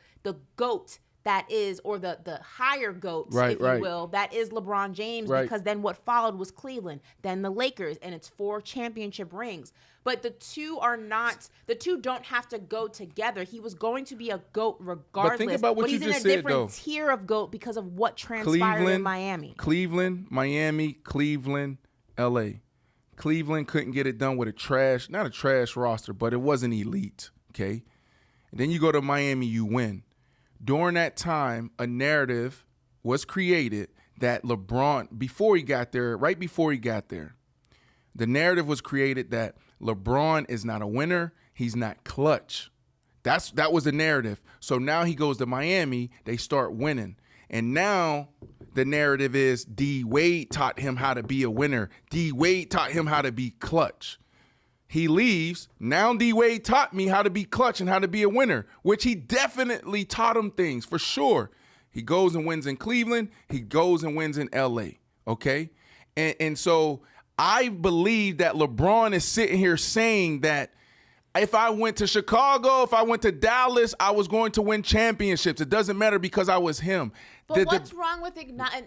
GOAT that is, or the higher GOAT, if you will, that is LeBron James, because then what followed was Cleveland, then the Lakers, and it's 4 championship rings. But the two don't have to go together. He was going to be a GOAT regardless. But think about what you just said, though. He's in a different tier of GOAT because of what transpired in Miami. Cleveland, Miami, Cleveland, LA. Cleveland couldn't get it done with not a trash roster, but it wasn't elite, okay? And then you go to Miami, you win. During that time, a narrative was created that LeBron, right before he got there, the narrative was created that LeBron is not a winner, he's not clutch. That was the narrative. So now he goes to Miami, they start winning. And now the narrative is D Wade taught him how to be a winner. D Wade taught him how to be clutch. He leaves. Now D Wade taught me how to be clutch and how to be a winner, which he definitely taught him things for sure. He goes and wins in Cleveland. He goes and wins in LA. Okay. And so I believe that LeBron is sitting here saying that if I went to Chicago, if I went to Dallas, I was going to win championships. It doesn't matter because I was him. But what's wrong with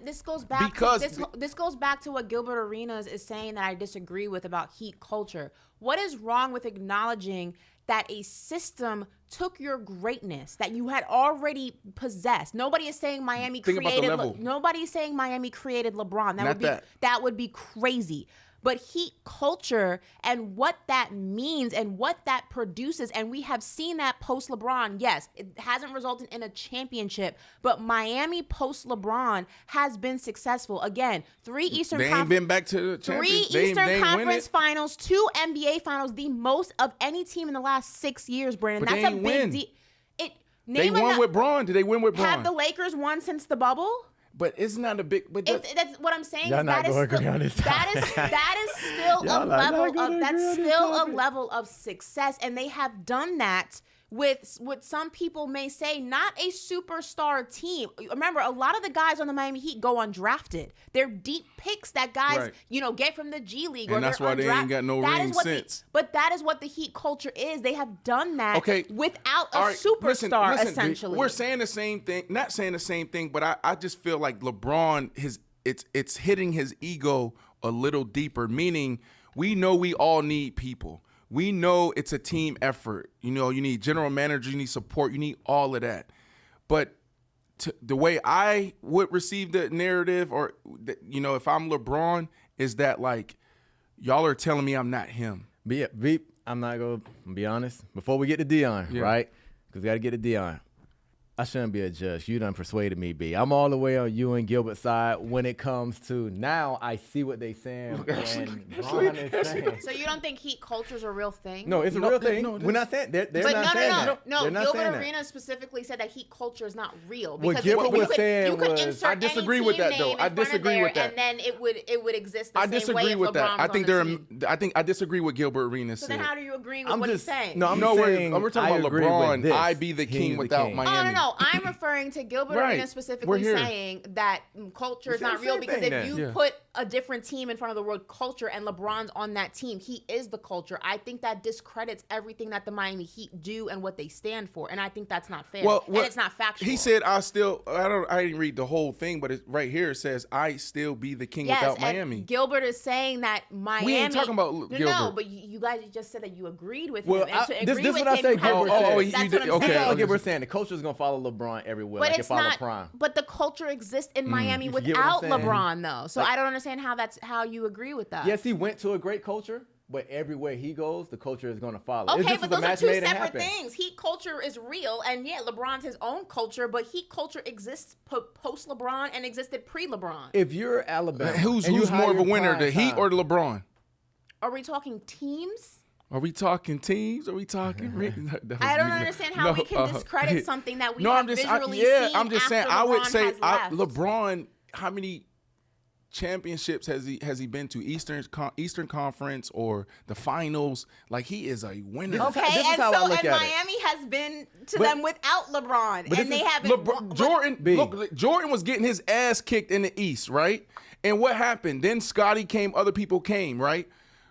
this goes back to what Gilbert Arenas is saying that I disagree with about Heat culture. What is wrong with acknowledging that a system took your greatness that you had already possessed? Nobody is saying Miami created LeBron. That would be crazy. But Heat culture and what that means and what that produces, and we have seen that post LeBron. Yes, it hasn't resulted in a championship, but Miami post LeBron has been successful. Again, 3 Eastern They ain't been back to the championship. 3 Eastern Conference Finals, 2 NBA Finals, the most of any team in the last 6 years, Brandon. But that's a big deal. They won with Braun. Did they win with Braun? Have the Lakers won since the bubble? But it's not a big. But that's what I'm saying. That is still a level of success, and they have done that with what some people may say not a superstar team. Remember, a lot of the guys on the Miami Heat go undrafted. They're deep picks that guys get from the G League, and that's why they ain't got no ring since. But that is what the Heat culture is. They have done that without a superstar. Listen, essentially, we're saying the same thing. Not saying the same thing, but I just feel like LeBron it's hitting his ego a little deeper. Meaning, we know we all need people. We know it's a team effort. You know, you need general manager, you need support, you need all of that. But the way I would receive the narrative, or if I'm LeBron, is that like y'all are telling me I'm not him. I'm not gonna be honest. Before we get to Deion, right? Because we got to get to Deion. I shouldn't be a judge. You done persuaded me, B. I'm all the way on you and Gilbert's side when it comes to now I see what they saying. And Bron is saying. So you don't think heat culture is a real thing? No, it's a real thing. We're not saying they're not saying that. No, They're not Gilbert saying Arenas specifically said that heat culture is not real. What Gilbert was saying you could was, insert I disagree with that though. I disagree with that. And then it would exist the I same way disagree if with LeBron that. I was think on the team. I disagree with Gilbert Arenas. So said. then how do you agree with what he's saying? We're talking about LeBron. I be the king without king. Miami. No. I'm referring to Gilbert Arenas specifically saying that culture is not real because if you put a different team in front of the word culture and LeBron's on that team, he is the culture. I think that discredits everything that the Miami Heat do and what they stand for, and I think that's not fair. And it's not factual. He said, I didn't read the whole thing, but it's right here. It says, I still be the king without Miami. Gilbert is saying that Miami. We ain't talking about Gilbert. No, but you guys just said that you agreed with him. And this is what I say. Gilbert's saying the culture is gonna follow LeBron everywhere. But like it's it follow not. Prime. But the culture exists in Miami without LeBron, though. So I don't understand how you agree with that. Yes, he went to a great culture, but everywhere he goes, the culture is going to follow. Okay, but those are two separate things. Heat culture is real, and LeBron's his own culture, but heat culture exists post LeBron and existed pre LeBron. If you're Alabama, who's more of a winner, the Heat or the LeBron? Are we talking teams? Are we talking teams? Are we talking? I don't understand how we can discredit something that we have visually seen. I'm just saying. I would say LeBron. How many championships has he been to? Eastern Conference or the finals? Like, he is a winner. Okay, and Miami has been to them without LeBron, and they haven't. Jordan was getting his ass kicked in the East, right? And what happened? Then Scottie came. Other people came, right?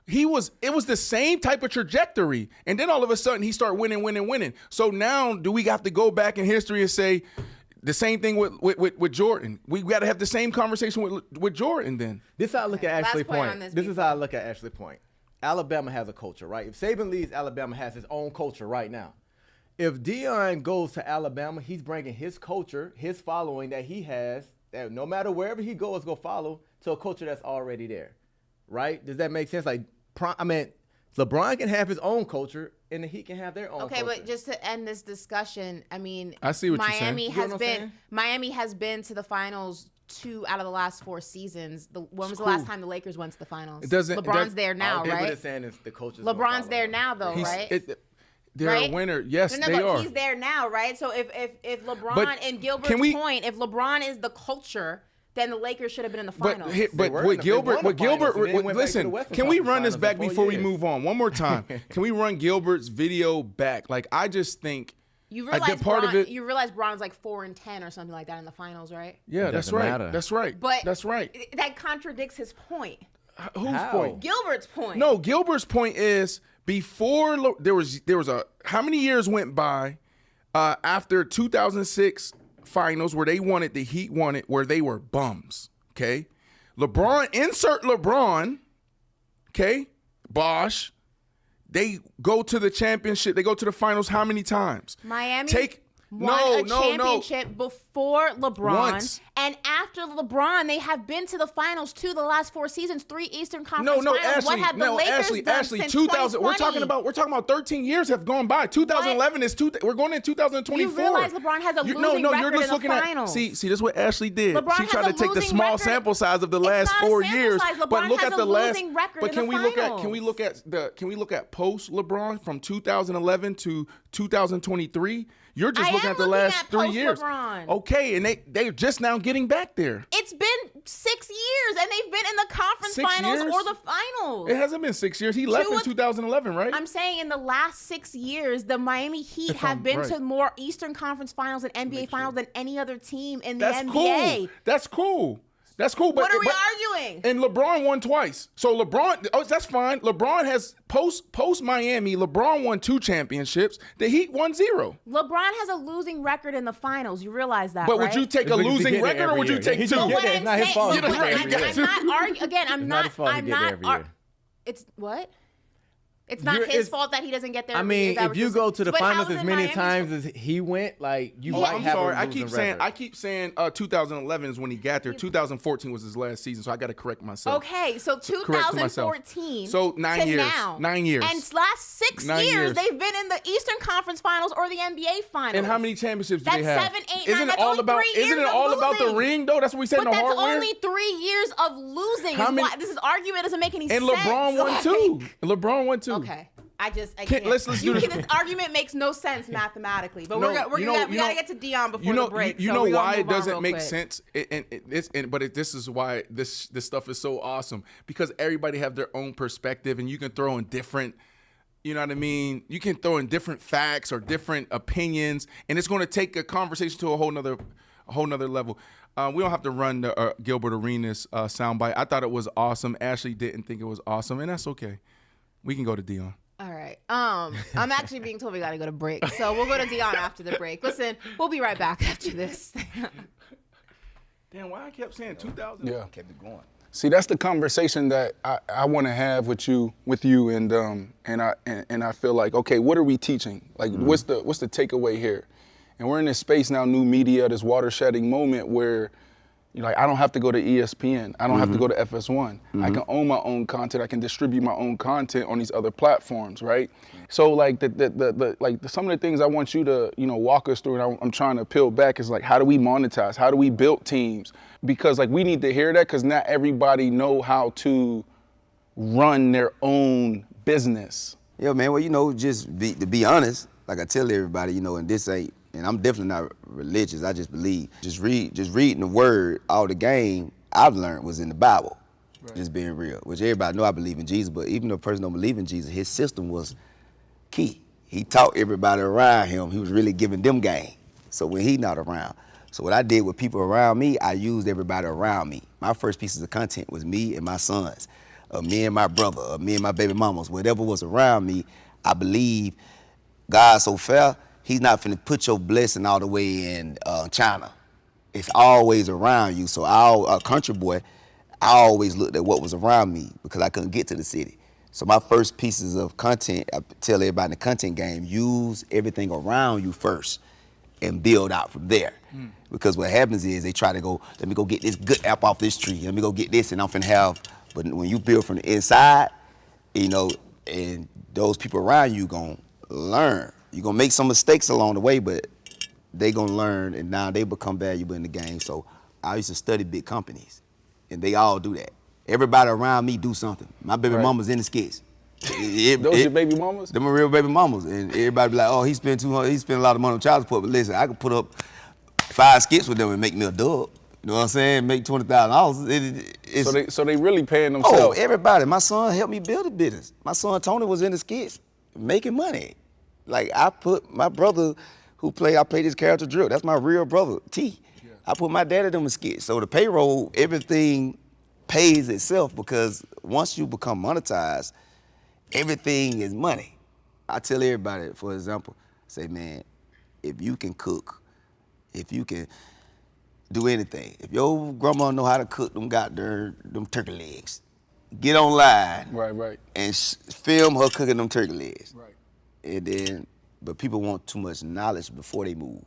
It was the same type of trajectory. And then all of a sudden he started winning. So now do we have to go back in history and say the same thing with Jordan? We got to have the same conversation with Jordan then. This is how I look at Ashley Point. This is how I look at Ashley Point. Alabama has a culture, right? If Saban leaves, Alabama has his own culture right now. If Deion goes to Alabama, he's bringing his culture, his following that he has, that no matter wherever he goes, go follow, to a culture that's already there. Right? Does that make sense? Like, LeBron can have his own culture, and the Heat can have their own culture. Okay, but just to end this discussion, I mean, I see what Miami you're saying. Miami has been to the finals 2 out of the last 4 seasons. When was the last time the Lakers went to the finals? LeBron's there now, right? What saying is the culture. LeBron's there now, though, right? They're a winner. Yes, they are. He's there now, right? So if LeBron and Gilbert's point, if Lebron is the culture, then the Lakers should have been in the finals. But with Gilbert, listen, can we run this back before we move on? One more time. Can we run Gilbert's video back? Like, I just think you realize Bron's like 4-10 or something like that in the finals, right? Yeah, that's right. Matter. That's right. But that's right. That contradicts his point. Whose point? Gilbert's point. No, Gilbert's point is before there was how many years went by after 2006 finals where the Heat won it, where they were bums, okay? Insert LeBron, okay? Bosh. They go to the championship. They go to the finals how many times? Miami won a championship before LeBron. Once. And after LeBron, they have been to the finals the last 4 seasons, 3 Eastern Conference finals. Ashley, what have the Lakers done Ashley, since 2000. 2020? We're talking about 13 years have gone by. 2011 is we're going into 2024. You realize LeBron has a losing record in the finals. See, this is what Ashley did. LeBron she tried to take the small sample size of the last 4 years. But look at the last. But can we look at post LeBron from 2011 to 2023? You're just looking at the last 3 years. LeBron. Okay, and they're just now getting back there. It's been 6 years, and they've been in the conference finals or the finals. It hasn't been 6 years. He left in 2011, right? I'm saying in the last 6 years, the Miami Heat have been to more Eastern Conference finals and NBA finals than any other team in the NBA. That's cool. That's cool. What are we arguing? And LeBron won twice. So LeBron, that's fine. LeBron has post Miami, LeBron won 2 championships. The Heat won 0. LeBron has a losing record in the finals. You realize that, but right? would you take a losing record or would you take 2? It's not his fault. I'm not arguing. Again, I'm not. It's what? It's not his fault that he doesn't get there. I mean, if you go to the finals as many times as he went, like you might I'm have sorry. a losing record. I keep saying 2011 is when he got there. 2014 was his last season, so I got to correct myself. Okay, so 2014 so 9 years. Now. 9 years. And last 6 years, they've been in the Eastern Conference Finals or the NBA Finals. And how many championships do they have? That's 7, 8, 9. Isn't it all about? Isn't it all about the ring though? That's what we said in the hardware. But that's only 3 years of losing. This argument doesn't make any sense. And LeBron won too. LeBron won too. Okay. I can't. Let's do this. This argument makes no sense mathematically. But we gotta get to Dion before the break. You know why it doesn't make sense? This is why this stuff is so awesome, because everybody have their own perspective, and you can throw in different. You know what I mean? You can throw in different facts or different opinions, and it's going to take a conversation to a whole nother level. We don't have to run the Gilbert Arenas soundbite. I thought it was awesome. Ashley didn't think it was awesome, and that's okay. We can go to Dion. All right. I'm actually being told we got to go to break, so we'll go to Dion after the break. Listen, we'll be right back after this. Damn, why I kept saying 2000? Yeah, kept it going. See, that's the conversation that I want to have with you, and I feel like, okay, what are we teaching? Like, what's the takeaway here? And we're in this space now, new media, this watershedding moment where, I don't have to go to ESPN. I don't have to go to FS1. I can own my own content. I can distribute my own content on these other platforms, right? So, like, some of the things I want you to, walk us through, and I'm trying to peel back is, like, how do we monetize? How do we build teams? Because, like, we need to hear that, because not everybody know how to run their own business. Yeah, man. Well, to be honest, like I tell everybody, and this ain't, and I'm definitely not religious. I just believe. Just reading the word, all the game I've learned was in the Bible. Right. Just being real. Which everybody know I believe in Jesus, but even though a person don't believe in Jesus, his system was key. He taught everybody around him. He was really giving them game. So when he not around. So what I did with people around me, I used everybody around me. My first pieces of content was me and my sons, me and my brother, me and my baby mamas. Whatever was around me, I believe God's so fair. He's not finna put your blessing all the way in China. It's always around you. So a country boy, I always looked at what was around me because I couldn't get to the city. So my first pieces of content, I tell everybody in the content game, use everything around you first and build out from there. Because what happens is they try to go, let me go get this good apple off this tree. Let me go get this, and I'm finna have, but when you build from the inside, and those people around you gonna learn. You're going to make some mistakes along the way, but they going to learn, and now they become valuable in the game. So I used to study big companies, and they all do that. Everybody around me do something. My baby mama's in the skits. Those your baby mamas? Them are real baby mamas. And everybody be like, oh, he spent a lot of money on child support. But listen, I could put up 5 skits with them and make me a dub. You know what I'm saying? Make $20,000. So they really paying themselves. Oh, everybody. My son helped me build a business. My son Tony was in the skits making money. Like, I put my brother I played his character Drill. That's my real brother, T. Yeah. I put my dad in them skits. So the payroll, everything pays itself, because once you become monetized, everything is money. I tell everybody, for example, say, man, if you can cook, if you can do anything, if your grandma know how to cook them turkey legs, get online and film her cooking them turkey legs. Right. And then, but people want too much knowledge before they move.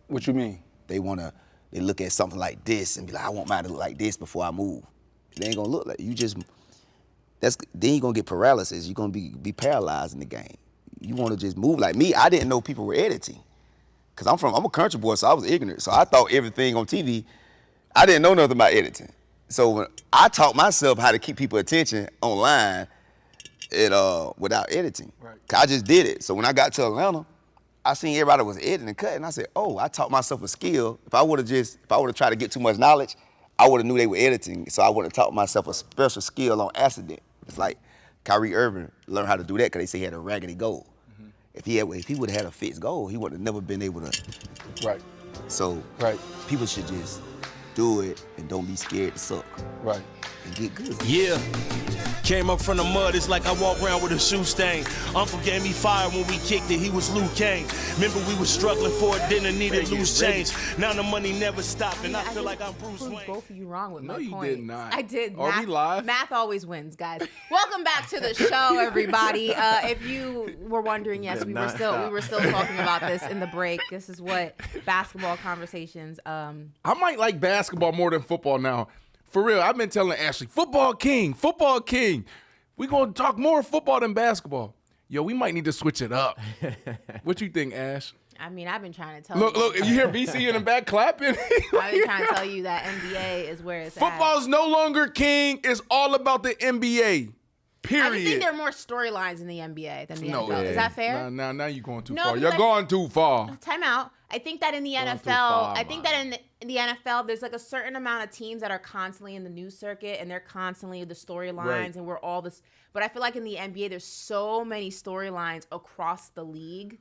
What you mean? They look at something like this and be like, I want mine to look like this before I move. It ain't gonna look like then you're gonna get paralysis. You're gonna be paralyzed in the game. You wanna just move like me. I didn't know people were editing. Cause I'm a country boy, so I was ignorant. So I thought everything on TV, I didn't know nothing about editing. So when I taught myself how to keep people's attention online, without editing. Right. I just did it. So when I got to Atlanta, I seen everybody was editing and cutting. I said, oh, I taught myself a skill. If I would have tried to get too much knowledge, I would have knew they were editing. So I would have taught myself a special skill on accident. It's like Kyrie Irving learned how to do that because they say he had a raggedy goal. Mm-hmm. If he would have had a fixed goal, he would have never been able to. Right. So people should just do it and don't be scared to suck. Right. and get good. Yeah. Came up from the mud, it's like I walk around with a shoe stain. Uncle gave me fire when we kicked it, he was Luke Kane. Remember we was struggling for it, didn't need it, loose change. Now the money never stopped, and I feel like I'm Bruce Wayne. Both of you wrong with my No, you points. did not. I did. Are we live? Math always wins, guys. Welcome back to the show, everybody. If you were wondering, yes, we were still talking about this in the break. This is what basketball conversations. I might like basketball more than football now. For real, I've been telling Ashley, football king. We're going to talk more football than basketball. Yo, we might need to switch it up. What you think, Ash? I mean, I've been trying to tell Look, you. you hear BC in the back clapping? I've been trying to tell you that NBA is where it's Football's no longer king. It's all about the NBA. Period. I just think there are more storylines in the NBA than the NFL. Is that fair? Now you're going too No, far. because You're going too far. Time out. I think that in the NFL, in the NFL, there's like a certain amount of teams that are constantly in the news circuit and they're constantly the storylines and we're all this. But I feel like in the NBA, there's so many storylines across the league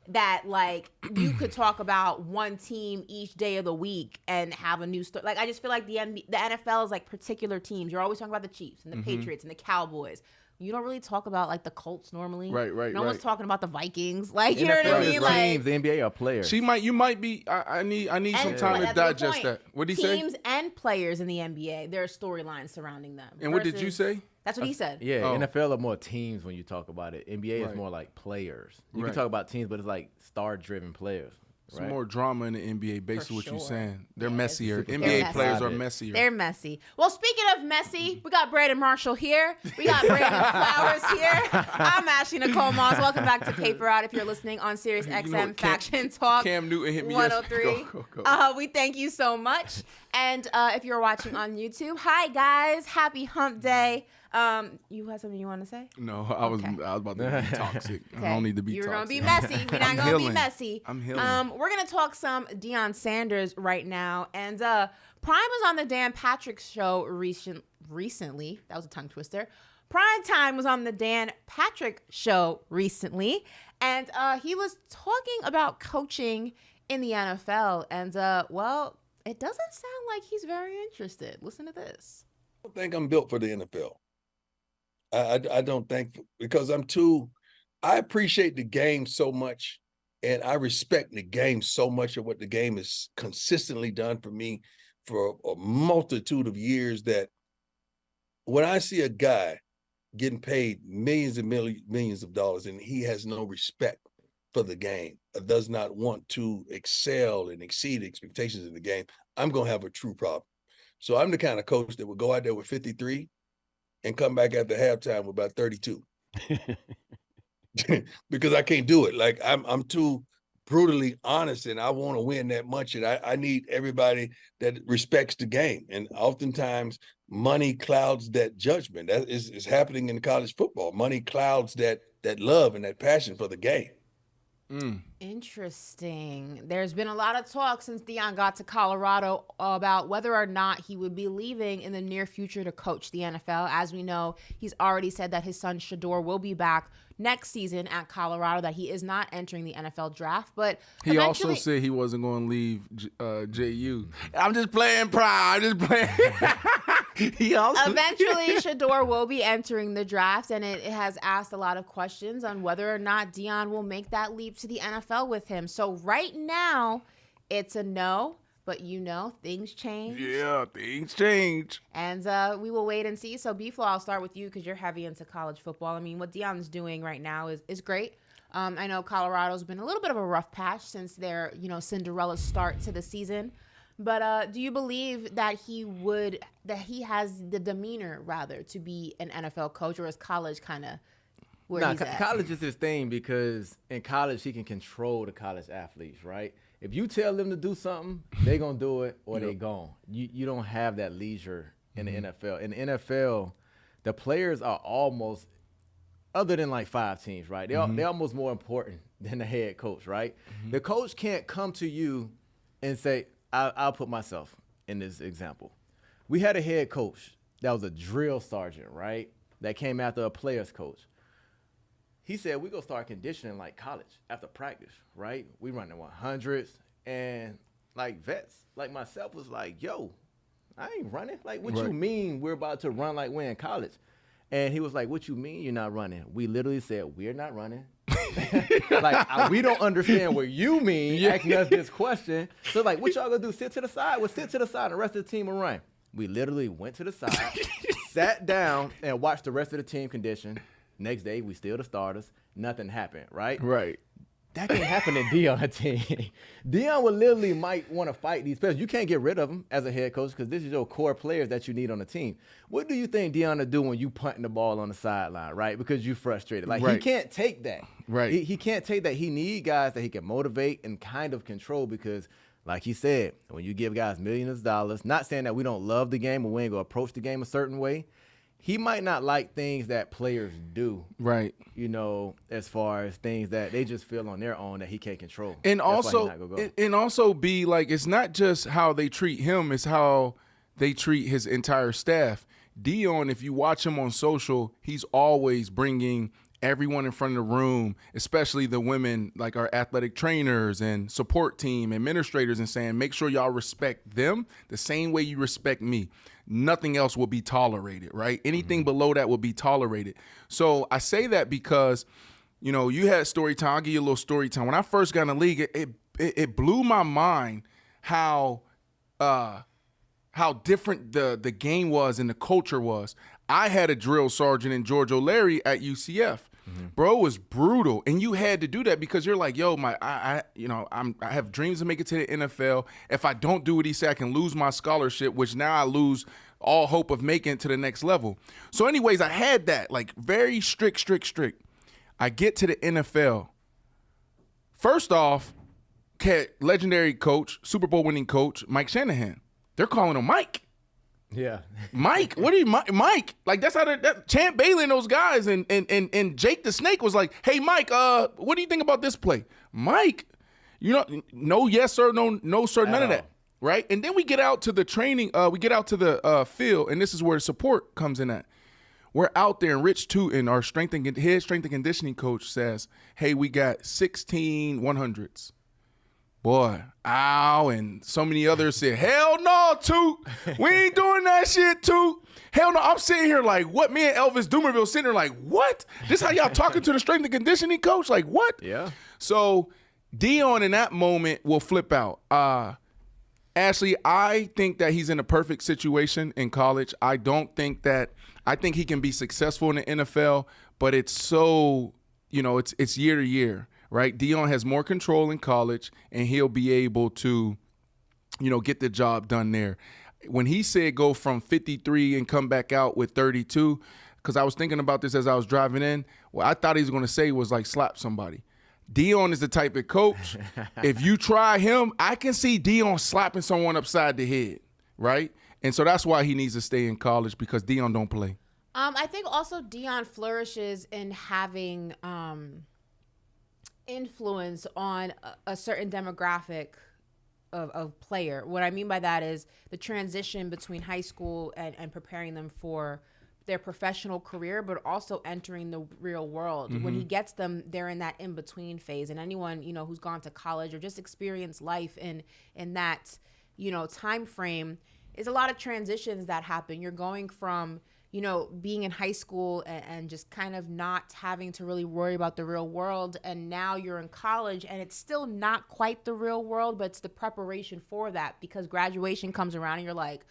that like you could talk about one team each day of the week and have a new story. Like I just feel like the NFL is like particular teams. You're always talking about the Chiefs and the Patriots and the Cowboys. You don't really talk about like the Colts normally. Right. No one's talking about the Vikings. Like you know what I NFL mean? is Like teams, the NBA are players. You might be. I need some time to digest that. What did he say? Teams and players in the NBA, there are storylines surrounding them. And what did you say? That's what he said. Yeah, Oh. NFL are more teams when you talk about it. NBA is more like players. You can talk about teams, but it's like star-driven players. Some more drama in the NBA, basically what you're saying. They're messier. They're NBA messy. players are messier. They're messy. Well, speaking of messy, we got Brandon Marshall here. We got Brandon Flowers here. I'm Ashley Nicole Moss. Welcome back to Paper Out if you're listening on Sirius XM Faction Talk. Cam Newton hit me 103. Go. We thank you so much. And if you're watching on YouTube, hi guys. Happy hump day. You have something you want to say? No, I was about to be toxic. Okay. I don't need to be You're toxic. gonna be messy. We're not gonna be messy. I'm healing. We're gonna talk some Deion Sanders right now, and Prime was on the Dan Patrick show recently. That was a tongue twister. Prime Time was on the Dan Patrick show recently, and he was talking about coaching in the NFL, and well, it doesn't sound like he's very interested. Listen to this. I don't think I'm built for the NFL. I don't think, because I appreciate the game so much and I respect the game so much of what the game has consistently done for me for a multitude of years, that when I see a guy getting paid millions and millions of dollars and he has no respect for the game, does not want to excel and exceed expectations in the game, I'm going to have a true problem. So I'm the kind of coach that would go out there with 53 and come back at the halftime with about 32. Because I can't do it. Like I'm too brutally honest and I want to win that much. And I need everybody that respects the game. And oftentimes money clouds that judgment. That is happening in college football. Money clouds that love and that passion for the game. Interesting. There's been a lot of talk since Deion got to Colorado about whether or not he would be leaving in the near future to coach the NFL. As we know, he's already said that his son Shador will be back next season at Colorado, that he is not entering the NFL draft. But he also said he wasn't going to leave JU. I'm just playing Prime. I'm just playing. Eventually, Shador will be entering the draft, and it has asked a lot of questions on whether or not Deion will make that leap to the NFL with him. So right now, it's a no, but things change. Yeah, things change. And we will wait and see. So, B-Flow, I'll start with you because you're heavy into college football. I mean, what Deion's doing right now is great. I know Colorado's been a little bit of a rough patch since their, Cinderella start to the season. But do you believe that he has the demeanor, rather, to be an NFL coach, or is college kind of where he's at? College is his thing because in college he can control the college athletes, right? If you tell them to do something, they're going to do it or they're gone. You don't have that leisure in the NFL. In the NFL, the players are almost, other than like 5 teams, right? They're almost more important than the head coach, right? The coach can't come to you and say, I'll put myself in this example. We had a head coach that was a drill sergeant, right? That came after a player's coach. He said, we're going to start conditioning like college after practice, right? We run the 100s. And like vets, like myself, was like, yo, I ain't running. Like, what you mean we're about to run like we're in college? And he was like, what you mean you're not running? We literally said, we're not running. We don't understand what you mean asking us this question. So, like, what y'all gonna do? Sit to the side? Well, sit to the side and the rest of the team will run. We literally went to the side, sat down, and watched the rest of the team condition. Next day, we still the starters. Nothing happened, right? Right. That can happen to Deion's team. Deion will literally might want to fight these players. You can't get rid of them as a head coach because this is your core players that you need on the team. What do you think Deion will do when you punting the ball on the sideline, right? Because you're frustrated. Like, he can't take that. Right. He can't take that. He need guys that he can motivate and kind of control because, like he said, when you give guys millions of dollars, not saying that we don't love the game or we ain't going to approach the game a certain way, he might not like things that players do. Right. You know, as far as things that they just feel on their own that he can't control. And That's also be like, it's not just how they treat him, it's how they treat his entire staff. Deion, if you watch him on social, he's always bringing everyone in front of the room, especially the women, like our athletic trainers and support team, administrators, and saying, make sure y'all respect them the same way you respect me. Nothing else will be tolerated, right? Anything below that will be tolerated. So I say that because, you know, you had story time. I'll give you a little story time. When I first got in the league, it blew my mind how different the game was and the culture was. I had a drill sergeant in George O'Leary at UCF. Bro, was brutal, and you had to do that because you're like, yo, I have dreams to make it to the NFL. If I don't do what he said, I can lose my scholarship, which now I lose all hope of making it to the next level. So, anyways, I had that, like, very strict. I get to the NFL. First off, legendary coach, Super Bowl winning coach, Mike Shanahan. They're calling him Mike. Yeah. Mike, what are you, Mike? Like, that's how Champ Bailey and those guys and Jake the Snake was like, hey, Mike, what do you think about this play? Mike, you know, no yes sir, no sir, none of that, right? And then we get out to the training, we get out to the field, and this is where support comes in at. We're out there, and Rich Tootin, our head strength and conditioning coach, says, hey, we got 16 100s. Boy, ow, and so many others said, hell no, Toot. We ain't doing that shit, Toot. Hell no. I'm sitting here like, what? Me and Elvis Doomerville sitting there like, what? This how y'all talking to the strength and conditioning coach? Like, what? Yeah. So Deion in that moment will flip out. Ashley, I think that he's in a perfect situation in college. I think he can be successful in the NFL, but it's so, you know, it's year to year. Right, Deion has more control in college, and he'll be able to, you know, get the job done there. When he said go from 53 and come back out with 32, because I was thinking about this as I was driving in, what I thought he was going to say was like slap somebody. Deion is the type of coach, if you try him, I can see Deion slapping someone upside the head, right? And so that's why he needs to stay in college, because Deion don't play. I think also Deion flourishes in having influence on a certain demographic of player. What I mean by that is the transition between high school and preparing them for their professional career, but also entering the real world. When he gets them, they're in that in-between phase. And anyone, you know, who's gone to college or just experienced life in that, you know, time frame, is a lot of transitions that happen. You're going from, you know, being in high school and just kind of not having to really worry about the real world. And now you're in college and it's still not quite the real world, but it's the preparation for that, because graduation comes around and you're like,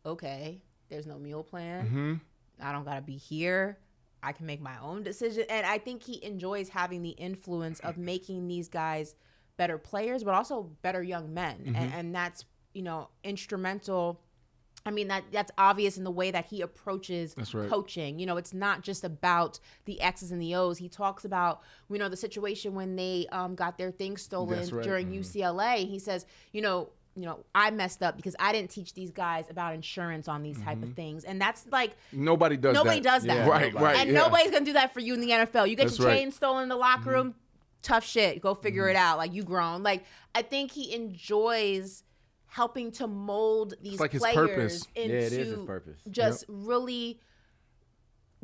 okay, there's no meal plan. I don't got to be here. I can make my own decision. And I think he enjoys having the influence of making these guys better players, but also better young men. And that's, you know, instrumental. I mean, that's obvious in the way that he approaches coaching. You know, it's not just about the X's and the O's. He talks about, you know, the situation when they got their things stolen during UCLA. He says, you know, I messed up because I didn't teach these guys about insurance on these type of things. And that's like, nobody does that. Yeah, right. And nobody's going to do that for you in the NFL. You get your chain stolen in the locker room, tough shit. Go figure it out. Like, you grown. Like, I think he enjoys helping to mold these like players into it is his purpose. Just really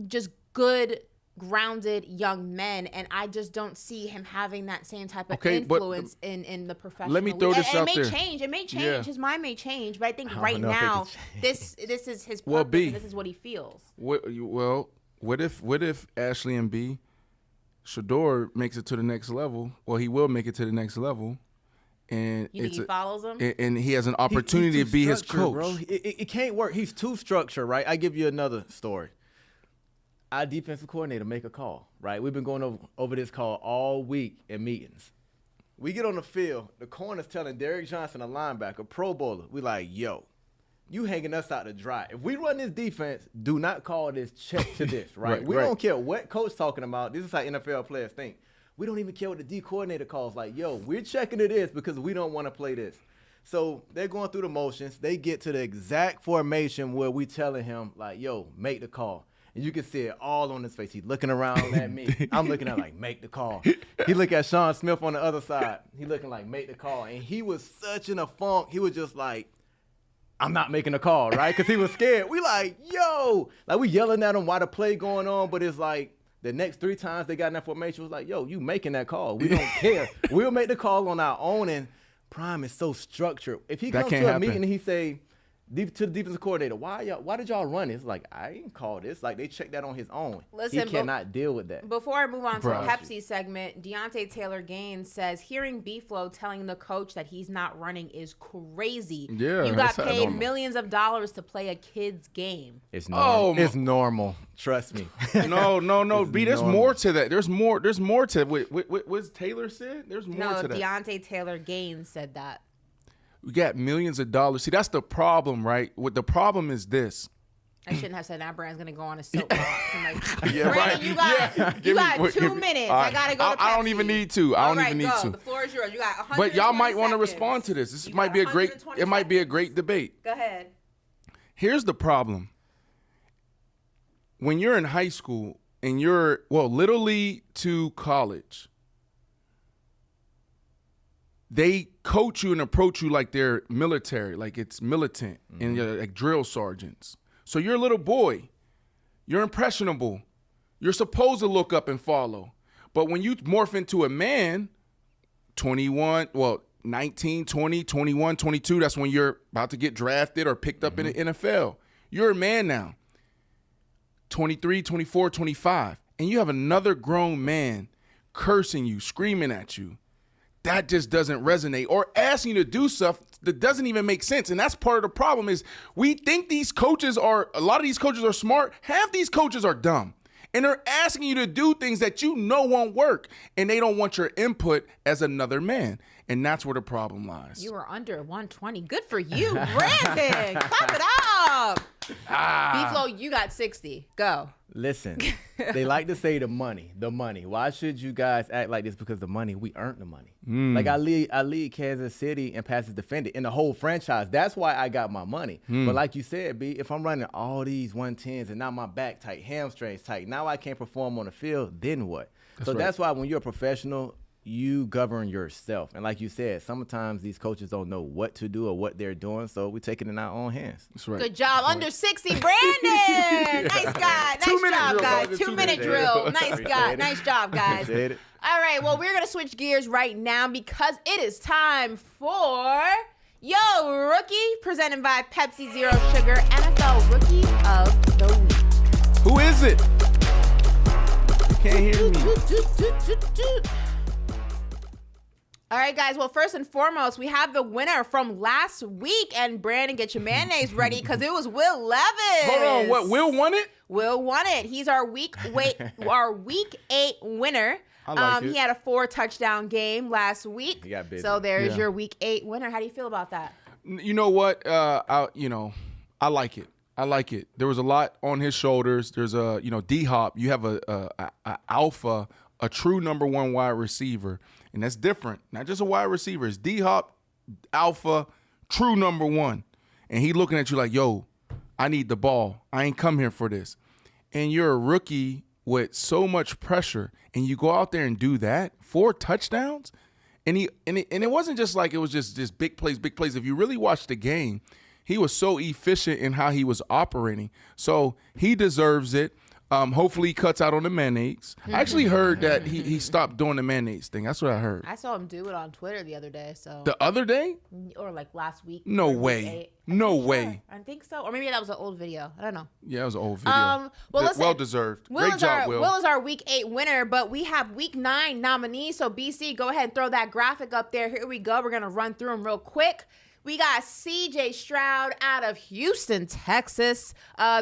just good grounded young men, and I just don't see him having that same type of influence in the professional. Let me throw this out there. It may change. Yeah. His mind may change, but I think right now this is his purpose, and this is what he feels. Well, what if Ashley and B, Shador makes it to the next level? Well, he will make it to the next level. And you think he follows him? And he has an opportunity to be his coach. Bro. It can't work. He's too structured, right? I give you another story. Our defensive coordinator make a call, right? We've been going over this call all week in meetings. We get on the field. The corner's telling Derrick Johnson, a linebacker, Pro Bowler, we like, yo, you hanging us out to dry. If we run this defense, do not call this check to this, right? We don't care what coach talking about. This is how NFL players think. We don't even care what the D coordinator calls. Like, yo, we're checking it is because we don't want to play this. So they're going through the motions. They get to the exact formation where we telling him, like, yo, make the call. And you can see it all on his face. He's looking around at me. I'm looking at like, make the call. He look at Sean Smith on the other side. He looking like, make the call. And he was such in a funk. He was just like, I'm not making a call, right? Because he was scared. We like, yo. Like, we yelling at him while the play going on, but it's like, the next 3 times they got in that formation was like, yo, you making that call. We don't care. We'll make the call on our own, and Prime is so structured. If he comes to a meeting and he say to the defensive coordinator, why did y'all run it? It's like, I ain't call this. Like, they check that on his own. Listen, he cannot deal with that. Before I move on to the Pepsi segment, Deontay Taylor-Gaines says, hearing B-Flow telling the coach that he's not running is crazy. Yeah, you got paid millions of dollars to play a kid's game. It's normal. It's normal. Trust me. No. B, there's more to that. There's more to what Taylor said. There's more to that. No, Deontay Taylor-Gaines said that. We got millions of dollars. See, that's the problem, right? What the problem is this. I shouldn't have said that. Brandon's going to go on a soapbox. I'm like, yeah, Brandon, right. you got 2 minutes. I got to go to Pepsi. I don't even need to. I don't even need to. The floor is yours. You got 100. But y'all might want to respond to this. This might be it might be a great debate. Go ahead. Here's the problem. When you're in high school and you're, Little League to college, they coach you and approach you like they're military, like it's militant, and you're like drill sergeants. So you're a little boy. You're impressionable. You're supposed to look up and follow. But when you morph into a man, 19, 20, 21, 22, that's when you're about to get drafted or picked up in the NFL. You're a man now. 23, 24, 25. And you have another grown man cursing you, screaming at you. That just doesn't resonate, or asking you to do stuff that doesn't even make sense. And that's part of the problem is we think a lot of these coaches are smart. Half these coaches are dumb. And they're asking you to do things that you know won't work. And they don't want your input as another man. And that's where the problem lies. You were under 120. Good for you, Brandon. Clap it up. B-Flow, you got 60. Go. Listen, they like to say the money. Why should you guys act like this? Because the money, we earned the money. Like I lead Kansas City and passes defended in the whole franchise. That's why I got my money. But like you said, B, if I'm running all these 110s and now my back tight, hamstrings tight, now I can't perform on the field, then what? That's why when you're a professional, you govern yourself. And like you said, sometimes these coaches don't know what to do or what they're doing, so we take it in our own hands. That's right. Good job. Under 60, Brandon. Nice guy. Nice job, guys. 2-minute drill. Nice guy. Nice job, guys. All right, well, we're going to switch gears right now because it is time for Yo Rookie, presented by Pepsi Zero Sugar, NFL Rookie of the Week. Who is it? Can't hear me. All right, guys. Well, first and foremost, we have the winner from last week. And Brandon, get your mayonnaise ready because it was Will Levis. Hold on. What? Will won it? Will won it. He's our week 8 winner. I like it. He had a 4-touchdown game last week. He got busy. So there's your week 8 winner. How do you feel about that? You know what? I like it. I like it. There was a lot on his shoulders. There's D-Hop. You have a alpha, a true number 1 wide receiver. And that's different. Not just a wide receiver. It's D-Hop, alpha, true number 1. And he looking at you like, yo, I need the ball. I ain't come here for this. And you're a rookie with so much pressure, and you go out there and do that, 4 touchdowns. And it wasn't just like it was just big plays. If you really watch the game, he was so efficient in how he was operating. So he deserves it. Hopefully he cuts out on the mayonnaise. I actually heard that he stopped doing the mayonnaise thing. That's what I heard. I saw him do it on Twitter the other day. So The other day? or like last week. No or way. week 8. No Sure. way. I think so. Or maybe that was an old video. I don't know. Yeah, it was an old video. Well, listen, well deserved. Will Great is job, our, Will. Will is our week 8 winner, but we have week 9 nominees. So BC, go ahead and throw that graphic up there. Here we go. We're gonna run through them real quick. We got C.J. Stroud out of Houston, Texas,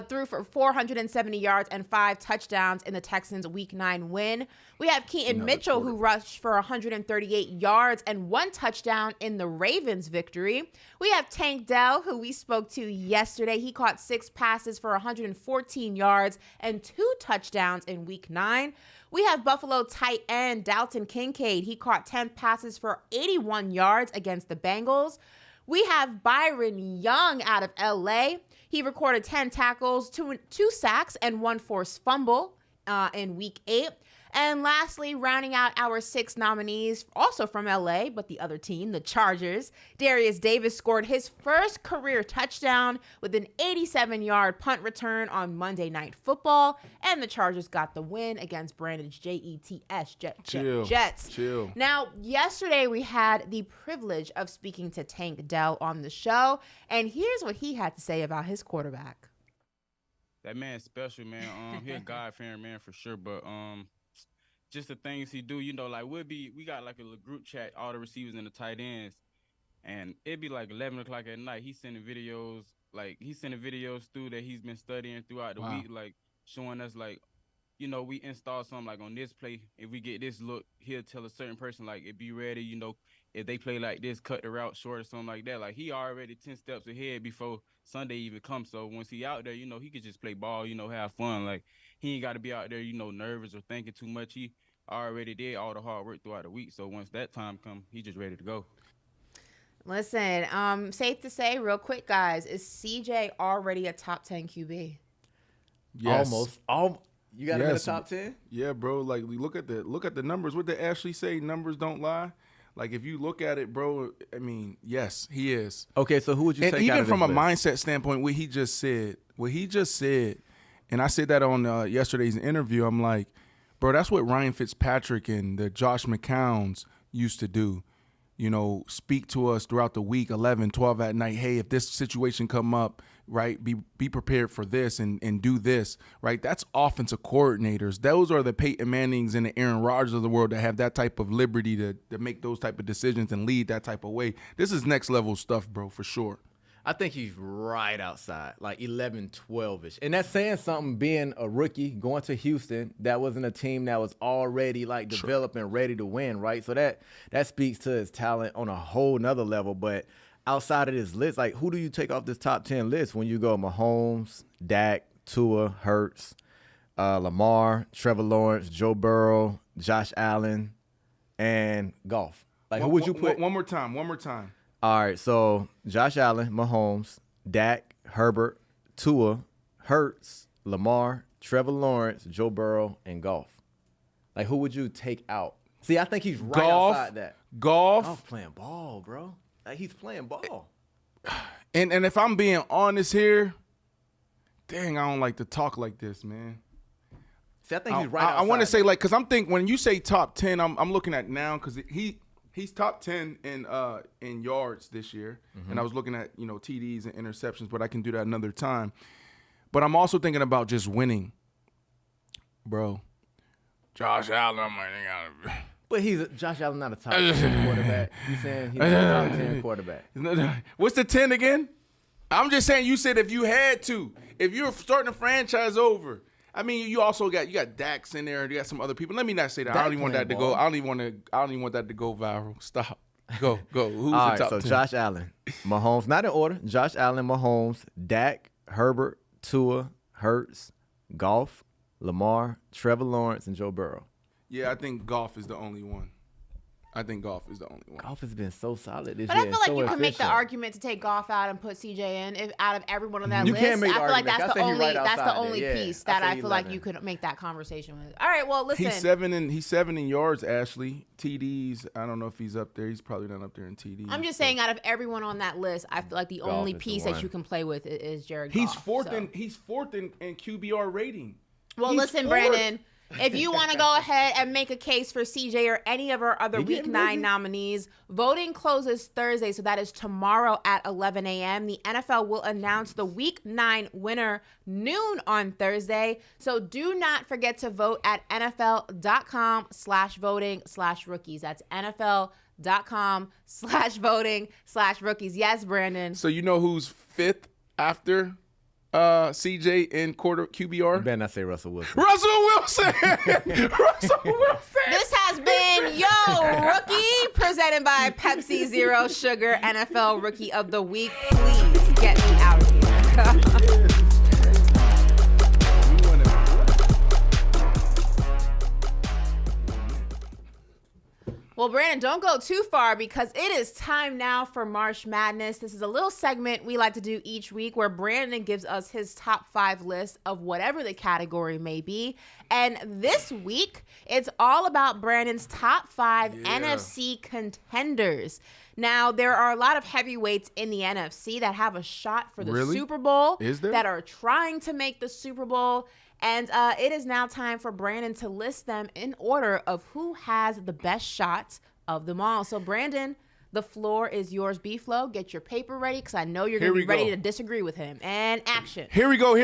threw for 470 yards and 5 touchdowns in the Texans' Week 9 win. We have Keaton Mitchell, who rushed for 138 yards and 1 touchdown in the Ravens' victory. We have Tank Dell, who we spoke to yesterday. He caught 6 passes for 114 yards and 2 touchdowns in Week 9. We have Buffalo tight end Dalton Kincaid. He caught 10 passes for 81 yards against the Bengals. We have Byron Young out of LA. He recorded 10 tackles, 2 sacks, and 1 forced fumble in Week 8. And lastly, rounding out our 6 nominees, also from LA, but the other team, the Chargers, Darius Davis scored his first career touchdown with an 87-yard punt return on Monday Night Football, and the Chargers got the win against Brandon's Jets. Chill. Now, yesterday we had the privilege of speaking to Tank Dell on the show, and here's what he had to say about his quarterback. That man's special, man. He's a God-fearing man for sure, but just the things he do, you know, like we got like a little group chat, all the receivers and the tight ends, and it'd be like 11 o'clock at night. He's sending videos through that he's been studying throughout the week, like showing us like, you know, we install something like on this play. If we get this look, he'll tell a certain person like, it be ready, you know, if they play like this, cut the route short or something like that. Like he already 10 steps ahead before Sunday even comes. So once he out there, you know, he could just play ball, you know, have fun. Like he ain't got to be out there, you know, nervous or thinking too much. He already did all the hard work throughout the week. So once that time come, he just ready to go. Listen, safe to say, real quick, guys, is CJ already a top 10 QB? Yes. Almost. You got him in the top 10? Yeah, bro. Like we look at the numbers. What did Ashley say? Numbers don't lie. Like if you look at it, bro, I mean, yes, he is. Okay, so who would you take out of even this from a list? mindset standpoint, what he just said, and I said that on yesterday's interview. I'm like, bro, that's what Ryan Fitzpatrick and the Josh McCowns used to do. You know, speak to us throughout the week, 11, 12 at night. Hey, if this situation come up, right, be prepared for this and do this, right? That's offensive coordinators. Those are the Peyton Mannings and the Aaron Rodgers of the world that have that type of liberty to make those type of decisions and lead that type of way. This is next level stuff, bro, for sure. I think he's right outside, like 11, 12-ish. And that's saying something being a rookie, going to Houston, that wasn't a team that was already like developing, ready to win, right? So that speaks to his talent on a whole nother level. But outside of this list, like who do you take off this top 10 list when you go Mahomes, Dak, Tua, Hurts, Lamar, Trevor Lawrence, Joe Burrow, Josh Allen, and Goff? Like who would you put? One more time. All right, so Josh Allen, Mahomes, Dak, Herbert, Tua, Hurts, Lamar, Trevor Lawrence, Joe Burrow, and Goff. Like, who would you take out? See, I think he's right outside that. Goff playing ball, bro. Like, he's playing ball. And if I'm being honest here, dang, I don't like to talk like this, man. See, I think he's right outside. I want to say, like, because I'm thinking when you say top 10, I'm looking at now because he's top 10 in yards this year. And I was looking at, you know, TDs and interceptions, but I can do that another time. But I'm also thinking about just winning. Bro, Josh Allen, I'm like, but Josh Allen not a top 10 quarterback. You saying he's not a top 10 quarterback. What's the 10 again? I'm just saying you said if you had to. If you're starting a franchise over. I mean, you also got Dax in there. You got some other people. Let me not say that. I don't even want that to go. I don't even want that to go viral. Stop. Go. Who's all the right, top so 10? Josh Allen, Mahomes, not in order. Josh Allen, Mahomes, Dak, Herbert, Tua, Hurts, Goff, Lamar, Trevor Lawrence, and Joe Burrow. Yeah, I think Goff is the only one. Goff has been so solid this But year. I feel like so you can make the efficient. argument to take Goff out and put CJ in. If out of everyone on that You list, can make I feel like argument. that's I say he right the outside only there. Yeah. piece I that say I feel like 11. you could make that conversation with. All right, well, listen. He's 7 in yards, Ashley. TDs, I don't know if he's up there. He's probably not up there in TDs. I'm just saying, out of everyone on that list, I feel like the only is the piece one. that you can play with is Jared He's Goff. fourth in QBR rating. Well, listen, Brandon, if you want to go ahead and make a case for CJ or any of our other Week 9 nominees, voting closes Thursday, so that is tomorrow at 11 a.m. The NFL will announce the Week 9 winner noon on Thursday, so do not forget to vote at NFL.com/voting/rookies. That's NFL.com/voting/rookies. Yes, Brandon. So you know who's fifth after CJ in quarter QBR? You better not say Russell Wilson. Russell Wilson! Russell Wilson! This has been Yo Rookie, presented by Pepsi Zero Sugar NFL Rookie of the Week. Please get me out of here. Well, Brandon, don't go too far because it is time now for Marsh Madness. This is a little segment we like to do each week where Brandon gives us his top 5 list of whatever the category may be. And this week, it's all about Brandon's top 5 NFC contenders. Now, there are a lot of heavyweights in the NFC that have a shot for the Super Bowl. Is there? That are trying to make the Super Bowl. And it is now time for Brandon to list them in order of who has the best shots of them all. So, Brandon, the floor is yours. B-Flow, get your paper ready because I know you're going to be ready to disagree with him. And action. Here we go.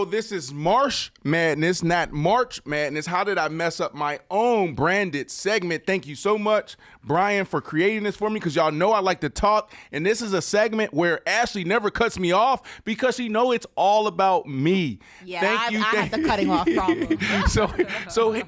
This is Marsh Madness, not March Madness. How did I mess up my own branded segment? Thank you so much, Brian, for creating this for me because y'all know I like to talk. And this is a segment where Ashley never cuts me off because she know it's all about me. Yeah, I have the cutting off problem. So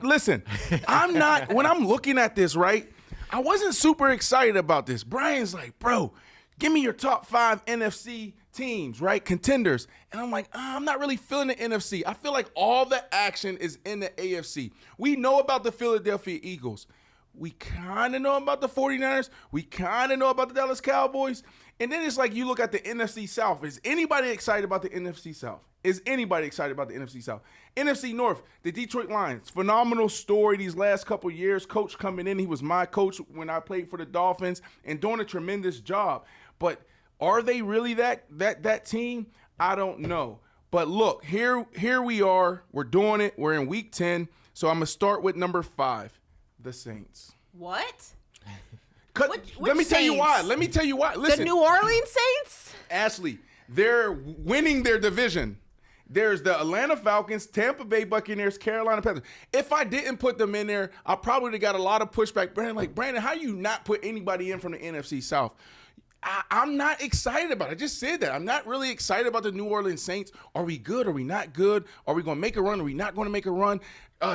listen, when I'm looking at this, right, I wasn't super excited about this. Brian's like, bro, give me your top 5 NFC teams, right? Contenders. And I'm like, I'm not really feeling the NFC. I feel like all the action is in the AFC. We know about the Philadelphia Eagles. We kind of know about the 49ers. We kind of know about the Dallas Cowboys. And then it's like you look at the NFC South. Is anybody excited about the NFC South? Is anybody excited about the NFC South? NFC North, the Detroit Lions. Phenomenal story these last couple of years. Coach coming in. He was my coach when I played for the Dolphins and doing a tremendous job. But are they really that team? I don't know. But look, here we are. We're doing it. We're in week 10. So I'm going to start with number 5, the Saints. What? Let me tell you why. Listen, the New Orleans Saints? Ashley, they're winning their division. There's the Atlanta Falcons, Tampa Bay Buccaneers, Carolina Panthers. If I didn't put them in there, I probably would have got a lot of pushback. Brandon, how you not put anybody in from the NFC South? I'm not excited about it. I just said that. I'm not really excited about the New Orleans Saints. Are we good? Are we not good? Are we going to make a run? Are we not going to make a run?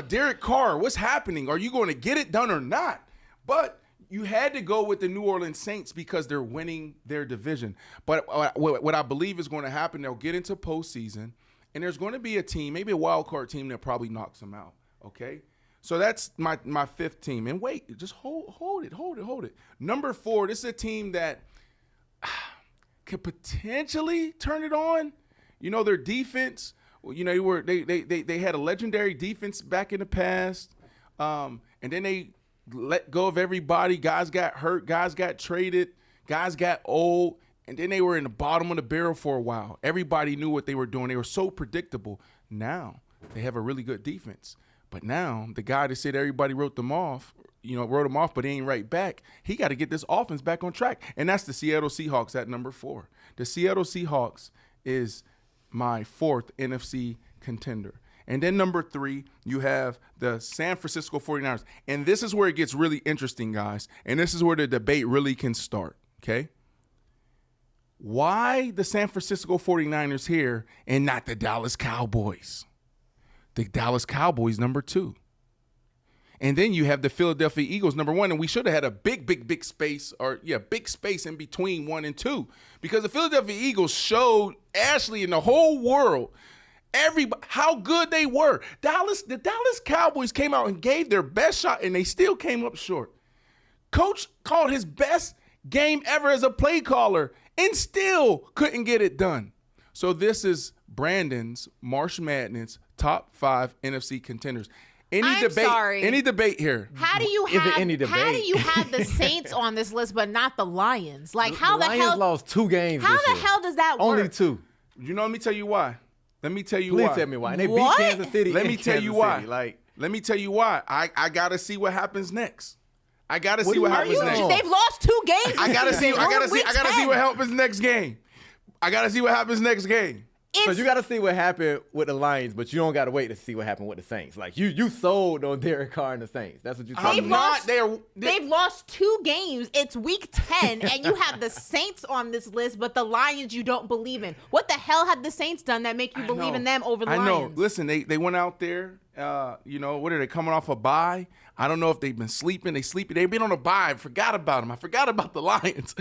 Derek Carr, what's happening? Are you going to get it done or not? But you had to go with the New Orleans Saints because they're winning their division. But what I believe is going to happen, they'll get into postseason, and there's going to be a team, maybe a wild card team that probably knocks them out, okay? So that's my 5th team. And wait, just hold it. Number 4, this is a team that could potentially turn it on. You know, their defense, you know, they had a legendary defense back in the past, and then they let go of everybody. Guys got hurt. Guys got traded. Guys got old. And then they were in the bottom of the barrel for a while. Everybody knew what they were doing. They were so predictable. Now they have a really good defense. But now the guy that said everybody wrote them off, but he ain't right back. He got to get this offense back on track. And that's the Seattle Seahawks at number 4. The Seattle Seahawks is my 4th NFC contender. And then number 3, you have the San Francisco 49ers. And this is where it gets really interesting, guys. And this is where the debate really can start, okay? Why the San Francisco 49ers here and not the Dallas Cowboys? The Dallas Cowboys, number 2. And then you have the Philadelphia Eagles, number 1. And we should have had a big space in between 1 and 2. Because the Philadelphia Eagles showed Ashley and the whole world how good they were. The Dallas Cowboys came out and gave their best shot, and they still came up short. Coach called his best game ever as a play caller and still couldn't get it done. So this is Brandon's Marsh Madness top 5 NFC contenders. Any debate here? How do you have the Saints on this list but not the Lions? Like how the Lions lost 2 games. How this the year. hell does that work? Only 2. Let me tell you why. Let me tell you Please why. tell me why. And they What? beat Kansas City. Let in me tell you Kansas why. City. Like, Let me tell you why. I gotta see what happens next. I gotta see what are happens you next. doing? They've lost 2 games. I gotta see. I gotta see. Week I gotta see 10. what happens next game. I gotta see what happens next game. so you got to see what happened with the Lions, but you don't got to wait to see what happened with the Saints. Like you sold on Derek Carr and the Saints. That's what you told me. They've lost 2 games. It's week 10, and you have the Saints on this list, but the Lions you don't believe in. What the hell have the Saints done that make you believe in them over the Lions? I know. Listen, they went out there. What are they coming off a bye? I don't know if they've been sleeping. They've been on a bye. I forgot about them. I forgot about the Lions.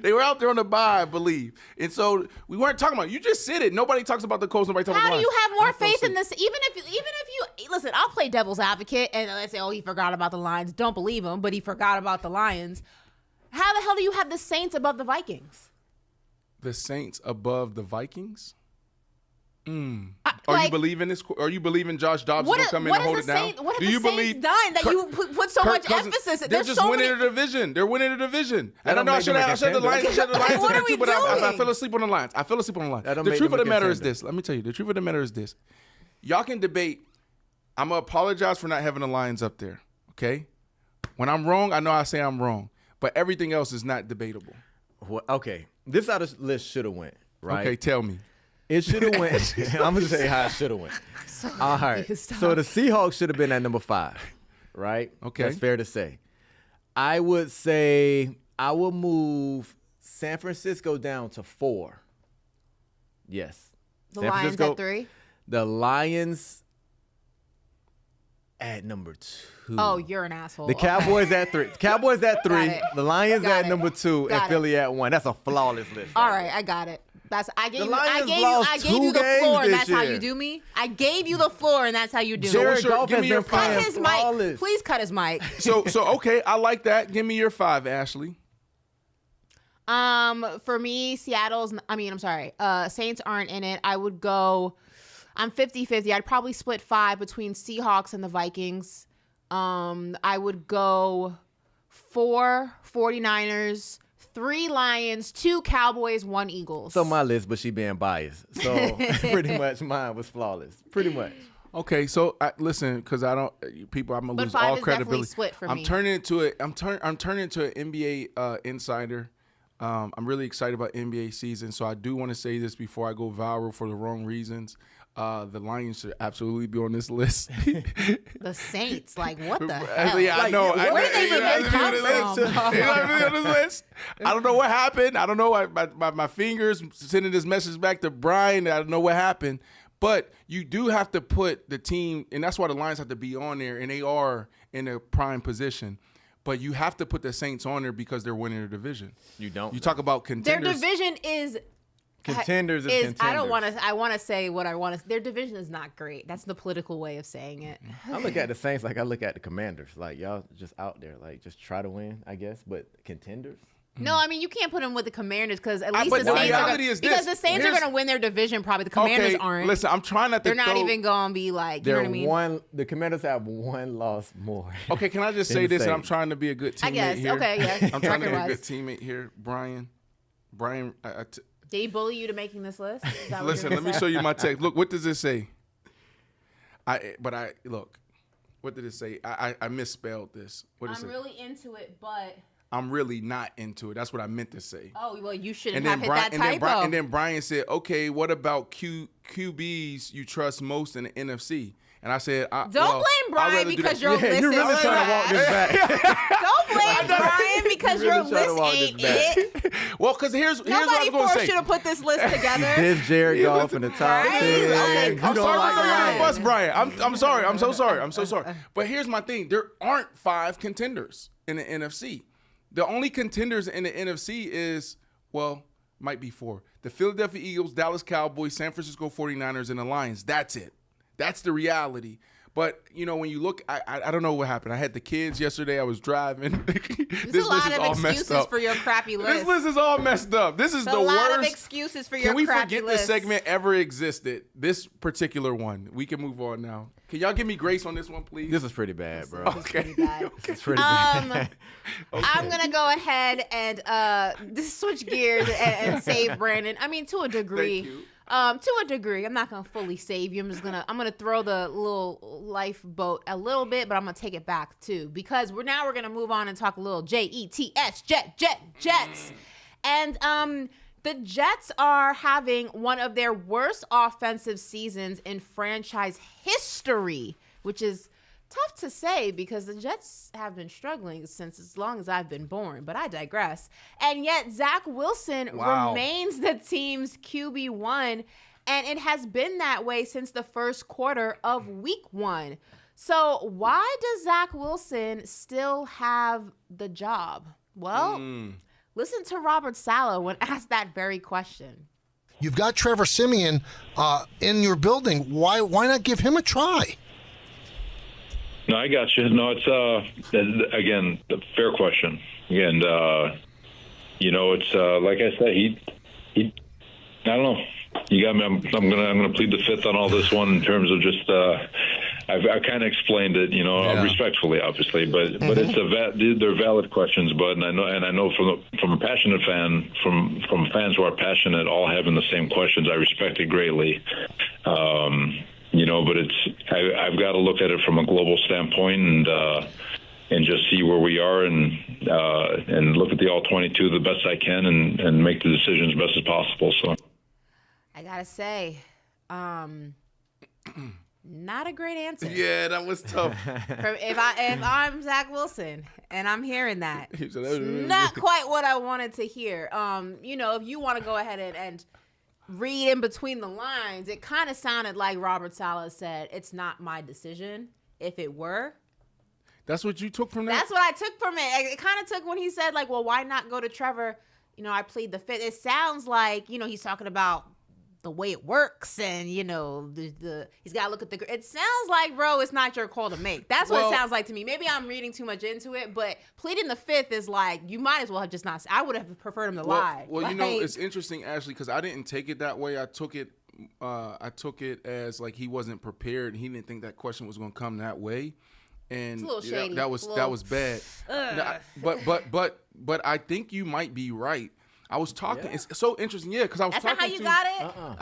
They were out there on a bye, I believe. And so we weren't talking about it. You just said it. Nobody talks about the Colts. Nobody talks about the How do Lions. you have more faith in this? Even if you listen, I'll play devil's advocate and let's say, oh, he forgot about the Lions. Don't believe him, but he forgot about the Lions. How the hell do you have the Saints above the Vikings? The Saints above the Vikings? Are you believing this? Are you believing Josh Dobbs is going to come in and hold it down? What have the Saints done that you put so much emphasis? They're just winning the division. They're winning the division. And I know I should have the Lions. What are we but doing? I fell asleep on the Lions. The truth of the matter is this. Let me tell you. The truth of the matter is this. Y'all can debate. I'm going to apologize for not having the Lions up there. Okay? When I'm wrong, I know I say I'm wrong. But everything else is not debatable. Well, okay. This is how this list should have went, right? Okay, tell me. It should have went. I'm going to tell you how it should have went. All right. So the Seahawks should have been at number 5, right? Okay. That's fair to say. I would say I will move San Francisco down to 4. Yes. The Lions at 3? The Lions at number 2. Oh, you're an asshole. The Cowboys at 3. Cowboys at 3. The Lions at number 2, and Philly at 1. That's a flawless list. All right, I got it. I gave you the games floor, and this that's how year. you do me. I gave you the floor, and that's how you do me. Jared Goff give me your Cut 5. his mic. Please cut his mic. So okay, I like that. Give me your 5, Ashley. For me, Saints aren't in it. I would go, I'm 50-50. I'd probably split 5 between Seahawks and the Vikings. I would go 4 49ers, 3 Lions, 2 Cowboys, 1 Eagles. So my list, but she being biased. So pretty much mine was flawless. Pretty much. Okay, so listen, because I'm gonna lose all credibility. Split for I'm me. turning into I'm turning into an NBA insider. I'm really excited about NBA season, so I do want to say this before I go viral for the wrong reasons. The Lions should absolutely be on this list. The Saints, like what the hell? Yeah, I know. Where did they even come from? On this list. I don't know what happened. I don't know. My fingers sending this message back to Brian. I don't know what happened. But you do have to put the team, and that's why the Lions have to be on there, and they are in a prime position. But you have to put the Saints on there because they're winning their division. You don't. You talk about contenders. Their division is contenders. Contenders. I don't want to. I want to say what I want to. Their division is not great. That's the political way of saying it. I look at the Saints like I look at the Commanders. Like y'all just out there, like just try to win, I guess. But contenders. No, I mean you can't put them with the Commanders because at least but the the Saints reality is this. because the Saints are going to win their division. Probably the Commanders aren't. Listen, I'm trying not to. They're not even going to be like. You know what I mean? The Commanders have 1 loss more. Okay, can I just say this? And I'm trying to be a good teammate I guess. here. Okay, yeah. I'm trying to be a good teamate here, Brian. Did he bully you to making this list? Listen, let me show you my text. Look, what does it say? Look. What did it say? I misspelled this. What did it say? I'm really into it, but. I'm really not into it. That's what I meant to say. Oh, well, you shouldn't have hit that typo. And then Brian said, okay, what about QBs you trust most in the NFC? And I said, don't blame Brian because your list you're really trying to walk this back. Don't blame Brian because your list ain't it. Well, because here's what I was going to say. Nobody should have put this list together. This Jared Goff in the top 10. Okay, You don't like the bus, Brian. I'm sorry. I'm so sorry. I'm so sorry. But here's my thing. There aren't 5 contenders in the NFC. The only contenders in the NFC might be 4. The Philadelphia Eagles, Dallas Cowboys, San Francisco 49ers, and the Lions. That's it. That's the reality. But, when you look, I don't know what happened. I had the kids yesterday. I was driving. There's a lot of excuses for your crappy list. This list is all messed up. This is the worst. A lot of excuses for your crappy list. Can we forget this segment ever existed? This particular one. We can move on now. Can y'all give me grace on this one, please? This is pretty bad, bro. Okay. It's pretty bad. Okay. I'm going to go ahead and switch gears and save Brandon. I mean, to a degree. Thank you. To a degree. I'm not gonna fully save you. I'm gonna throw the little lifeboat a little bit, but I'm gonna take it back too, because we're gonna move on and talk a little Jets, Jets. And the Jets are having one of their worst offensive seasons in franchise history, which is tough to say because the Jets have been struggling since as long as I've been born, but I digress. And yet Zach Wilson remains the team's QB1, and it has been that way since the first quarter of week 1. So why does Zach Wilson still have the job? Well, listen to Robert Saleh when asked that very question. You've got Trevor Siemian in your building. Why not give him a try? No, I got you. No, it's again a fair question, and it's like I said, he. I don't know. You got me. I'm gonna plead the fifth on all this one in terms of just. I kind of explained it, respectfully, obviously, but it's they're valid questions, Bud, and I know from a passionate fan, from fans who are passionate, all having the same questions. I respect it greatly. But I've got to look at it from a global standpoint and just see where we are and look at the all 22 the best I can and make the decisions as best as possible. So I gotta say, not a great answer. Yeah, that was tough. If I'm Zach Wilson and I'm hearing that, it's not quite what I wanted to hear. If you want to go ahead and read in between the lines, it kind of sounded like Robert Saleh said, it's not my decision. If it were. That's what you took from that? That's what I took from it. It kind of took when he said, like, well, why not go to Trevor? I plead the fifth. It sounds like, he's talking about the way it works and, he's got to look at it sounds like, bro, it's not your call to make. That's what it sounds like to me. Maybe I'm reading too much into it, but pleading the fifth is like, you might as well have just not. I would have preferred him to lie. Well, it's interesting, Ashley, because I didn't take it that way. I took it as like he wasn't prepared. He didn't think that question was going to come that way. And it's a little shady. That was bad. But I think you might be right. I was talking. Yeah. It's so interesting, because I was That's talking. That's not how you got it.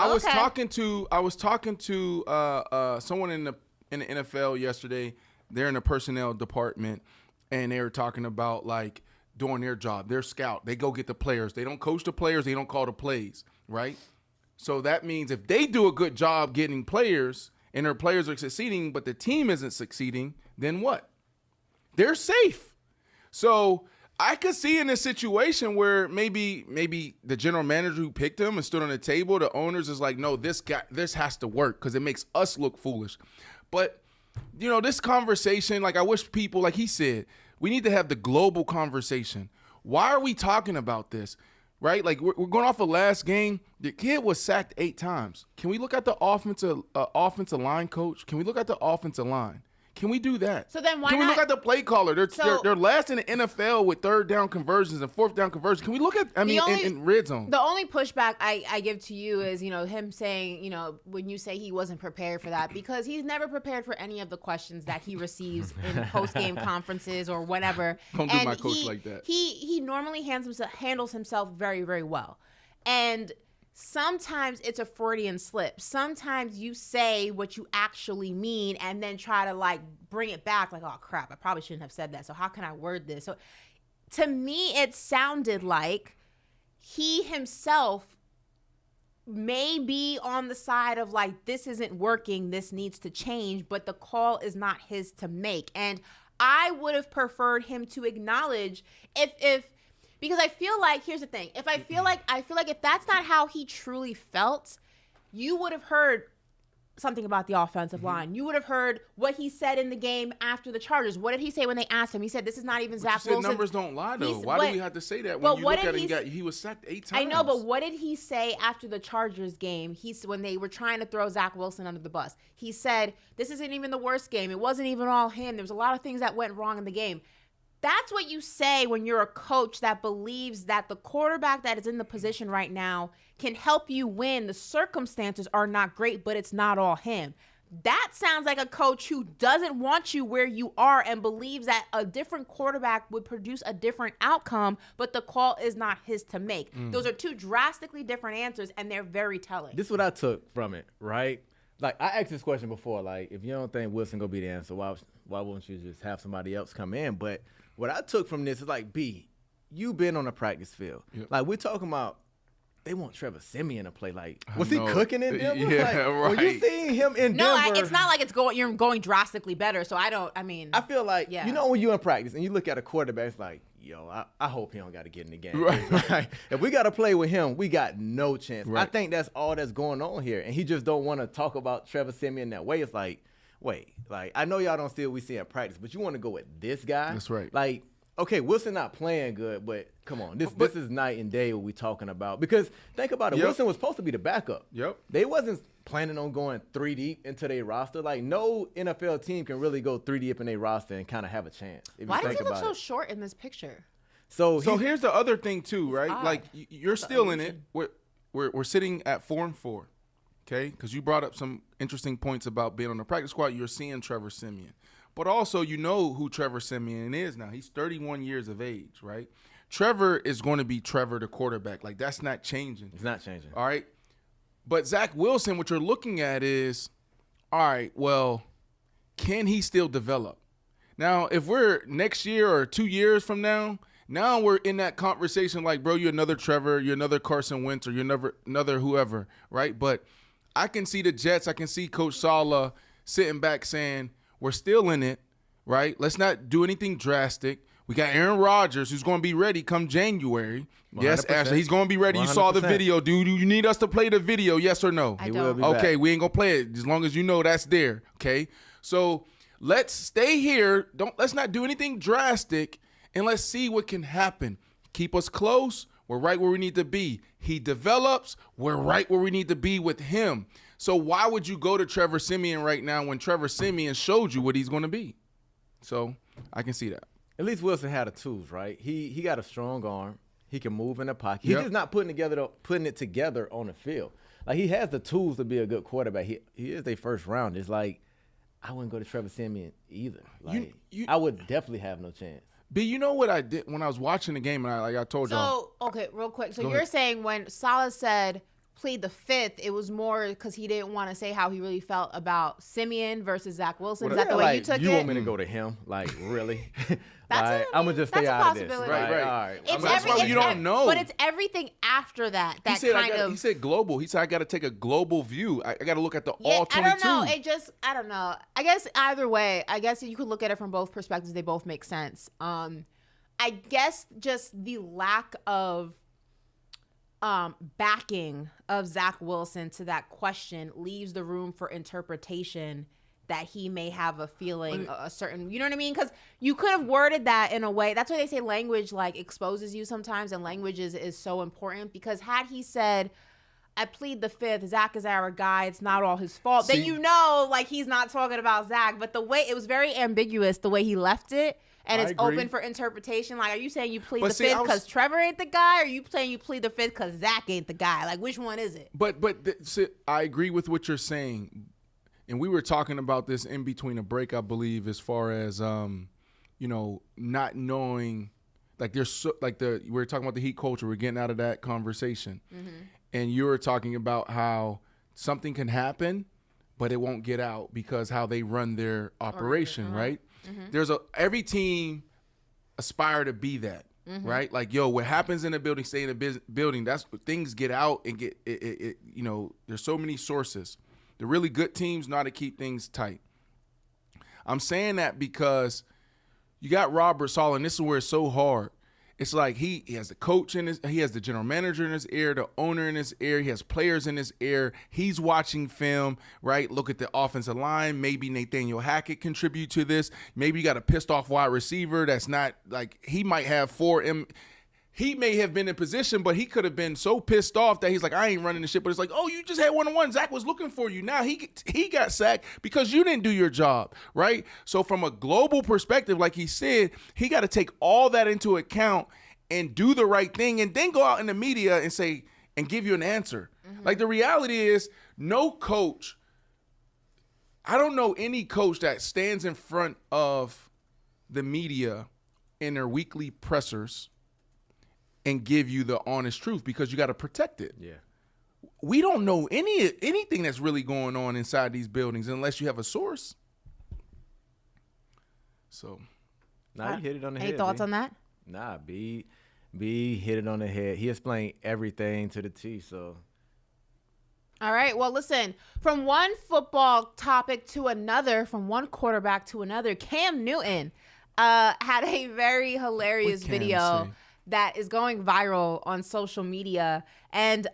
I was talking to someone in the NFL yesterday. They're in the personnel department, and they were talking about like doing their job. They're scout. They go get the players. They don't coach the players. They don't call the plays, right? So that means if they do a good job getting players, and their players are succeeding, but the team isn't succeeding, then what? They're safe. So I could see in a situation where maybe the general manager who picked him and stood on the table, the owners is like, no, this has to work because it makes us look foolish. But, this conversation, like I wish people, like he said, we need to have the global conversation. Why are we talking about this? Right? Like we're going off of last game. The kid was sacked 8 times. Can we look at the offensive line coach? Can we look at the offensive line? Can we do that? So then why Can we not? look at the play caller? They're last in the NFL with 3rd down conversions and 4th down conversions. Can we look at, in red zone? The only pushback I give to you is, him saying, when you say he wasn't prepared for that, because he's never prepared for any of the questions that he receives in post-game conferences or whatever. Don't do my coach like that. He normally handles himself very, very well. And sometimes it's a Freudian slip. Sometimes you say what you actually mean and then try to like bring it back like, oh crap, I probably shouldn't have said that. So how can I word this? So to me, it sounded like he himself may be on the side of like, this isn't working, this needs to change, but the call is not his to make. And I would have preferred him to acknowledge because I feel like, here's the thing. I feel like if that's not how he truly felt, you would have heard something about the offensive line. You would have heard what he said in the game after the Chargers. What did he say when they asked him? He said, this is not even Zach Wilson. Numbers don't lie, though. Why do we have to say that when you look at it? He was sacked 8 times. I know, but what did he say after the Chargers game? When they were trying to throw Zach Wilson under the bus. He said, this isn't even the worst game. It wasn't even all him. There was a lot of things that went wrong in the game. That's what you say when you're a coach that believes that the quarterback that is in the position right now can help you win. The circumstances are not great, but it's not all him. That sounds like a coach who doesn't want you where you are and believes that a different quarterback would produce a different outcome, but the call is not his to make. Those are two drastically different answers, and they're very telling. This is what I took from it, right? Like, I asked this question before, like, if you don't think Wilson going to be the answer, why wouldn't you just have somebody else come in? But what I took from this is, like, B, you been on a practice field. Yep. Like, we're talking about they want Trevor Siemian to play. Like, was he cooking in Denver? Yeah, like, right. When you seeing him in Denver. No, it's not like you're going drastically better. So I feel like, you know, when you're in practice and you look at a quarterback, it's like, yo, I hope he don't got to get in the game. Right. If we got to play with him, we got no chance. Right. I think that's all that's going on here. And he just don't want to talk about Trevor Siemian that way. It's like, wait, like, I know y'all don't see what we see in practice, but you want to go with this guy? That's right. Like, okay, Wilson not playing good, but come on, this is night and day what we talking about. Because think about it, Wilson was supposed to be the backup. Yep. They wasn't planning on going 3 deep into their roster. Like, no NFL team can really go 3 deep in their roster and kind of have a chance. Why does he look so short in this picture? So here's the other thing too, right? Like, you're still in it. We're sitting at 4-4, okay? Because you brought up some interesting points about being on the practice squad. You're seeing Trevor Siemian. But also, you know who Trevor Siemian is now. He's 31 years of age, right? Trevor is going to be Trevor, the quarterback. Like, that's not changing. It's not changing. All right? But Zach Wilson, what you're looking at is, all right, well, can he still develop? Now, if we're next year or 2 years from now we're in that conversation like, bro, you're another Trevor, you're another Carson Wentz, or you're another whoever, right? But I can see the Jets, I can see Coach Saleh sitting back saying, we're still in it, right? Let's not do anything drastic. We got Aaron Rodgers, who's going to be ready come January. 100%. Yes, Ashley, he's going to be ready. 100%. You saw the video, dude. You need us to play the video, yes or no? I don't. Okay, we ain't going to play it as long as you know that's there, okay? So let's stay here. Let's not do anything drastic, and let's see what can happen. Keep us close. We're right where we need to be. He develops. We're right where we need to be with him. So why would you go to Trevor Siemian right now when Trevor Siemian showed you what he's going to be? So I can see that. At least Wilson had the tools, right? He got a strong arm. He can move in the pocket. He's just not putting it together on the field. Like, he has the tools to be a good quarterback. He is their first round. It's like, I wouldn't go to Trevor Siemian either. Like, I would definitely have no chance. But you know what I did when I was watching the game, and I told you. So, okay, real quick. So you're saying when Saleh said plead the fifth, it was more because he didn't want to say how he really felt about Siemian versus Zach Wilson. Is that the way you took it? You want me to go to him? Like, really? I'm going to just stay out of this. Right. All right. That's why you don't know. But it's everything after that. He said global. He said, I got to take a global view. I got to look at all 22. I don't know. I don't know. I guess either way, I guess you could look at it from both perspectives. They both make sense. I guess just the lack of backing of Zach Wilson to that question leaves the room for interpretation that he may have a feeling, a certain, you know what I mean? Because you could have worded that in a way. That's why they say language like exposes you sometimes, and language is so important, because had he said, I plead the fifth, Zach is our guy, it's not all his fault, then you know, like, he's not talking about Zach. But the way, it was very ambiguous the way he left it. And it's open for interpretation. Like, are you saying you plead the fifth because Trevor ain't the guy, or are you saying you plead the fifth because Zach ain't the guy? Like, which one is it? But I agree with what you're saying. And we were talking about this in between a break, I believe, as far as, not knowing, like, we were talking about the Heat culture. We're getting out of that conversation. Mm-hmm. And you were talking about how something can happen, but it won't get out because how they run their operation, right? Mm-hmm. Every team aspire to be that, right? Like, what happens in a building, stay in a building. That's things get out and get it. There's so many sources. The really good teams know how to keep things tight. I'm saying that because you got Robert Saleh, and this is where it's so hard. It's like he has the coach he has the general manager in his ear, the owner in his ear, he has players in his ear. He's watching film, right? Look at the offensive line. Maybe Nathaniel Hackett contribute to this. Maybe you got a pissed off wide receiver that's not, like, he might have he may have been in position, but he could have been so pissed off that he's like, I ain't running the shit. But it's like, oh, you just had 1-on-1. Zach was looking for you. Now he got sacked because you didn't do your job, right? So from a global perspective, like he said, he got to take all that into account and do the right thing, and then go out in the media and say, and give you an answer. Mm-hmm. Like, the reality is, no coach I don't know any coach that stands in front of the media in their weekly pressers and give you the honest truth because you got to protect it. Yeah. We don't know anything that's really going on inside these buildings unless you have a source. So, nah, you hit it on the head. Any thoughts B. on that? Nah, B hit it on the head. He explained everything to the T. So. All right. Well, listen, from one football topic to another, from one quarterback to another, Cam Newton had a very hilarious video that is going viral on social media. And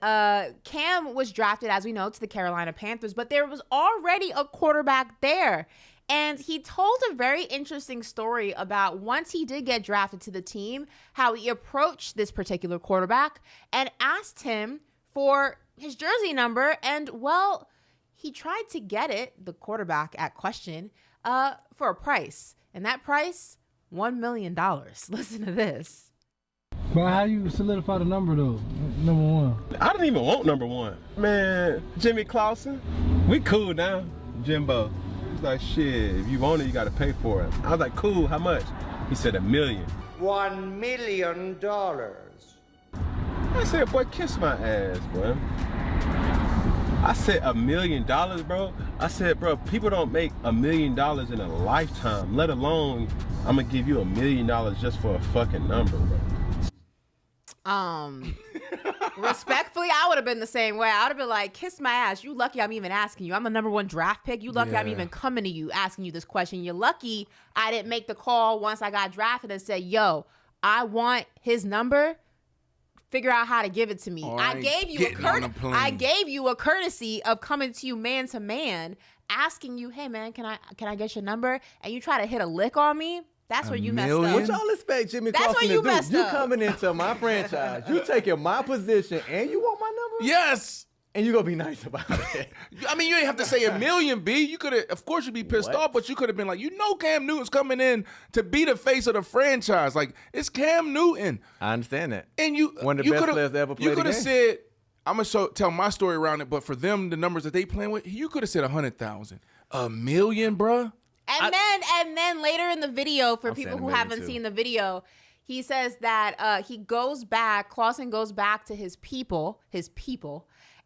Cam was drafted, as we know, to the Carolina Panthers, but there was already a quarterback there. And he told a very interesting story about once he did get drafted to the team, how he approached this particular quarterback and asked him for his jersey number. And, well, he tried to get it, the quarterback at question, for a price. And that price, $1 million. Listen to this. But how you solidify the number, though? Number one. I didn't even want number one. Man, Jimmy Clausen, we cool now. Jimbo. He's like, shit, if you want it, you got to pay for it. I was like, cool, how much? He said $1 million. $1 million. I said, boy, kiss my ass, boy. I said $1 million, bro. I said, bro, people don't make $1 million in a lifetime, let alone I'm going to give you $1 million just for a fucking number, bro. Respectfully, I would have been the same way. I would have been like, kiss my ass. You lucky I'm even asking you. I'm the number 1 draft pick. You lucky I'm even coming to you asking you this question. You're lucky I didn't make the call once I got drafted and said, yo, I want his number. Figure out how to give it to me. I gave you a courtesy of coming to you man to man, asking you, hey man, can I get your number? And you try to hit a lick on me. That's where you messed up. What y'all expect Jimmy Clausen to do? That's where you messed up. You coming into my franchise, you taking my position, and you want my number? Yes. And you gonna be nice about it. I mean, you ain't have to say $1 million, B. You could have, of course, you'd be pissed off, but you could have been like, Cam Newton's coming in to be the face of the franchise. Like, it's Cam Newton. I understand that. And one of the best players to ever play the game. You could have said, I'm gonna tell my story around it, but for them, the numbers that they playing with, you could have said 100,000. $1 million, bruh. And then later in the video, for people who haven't seen the video, he says that Clausen goes back to his people,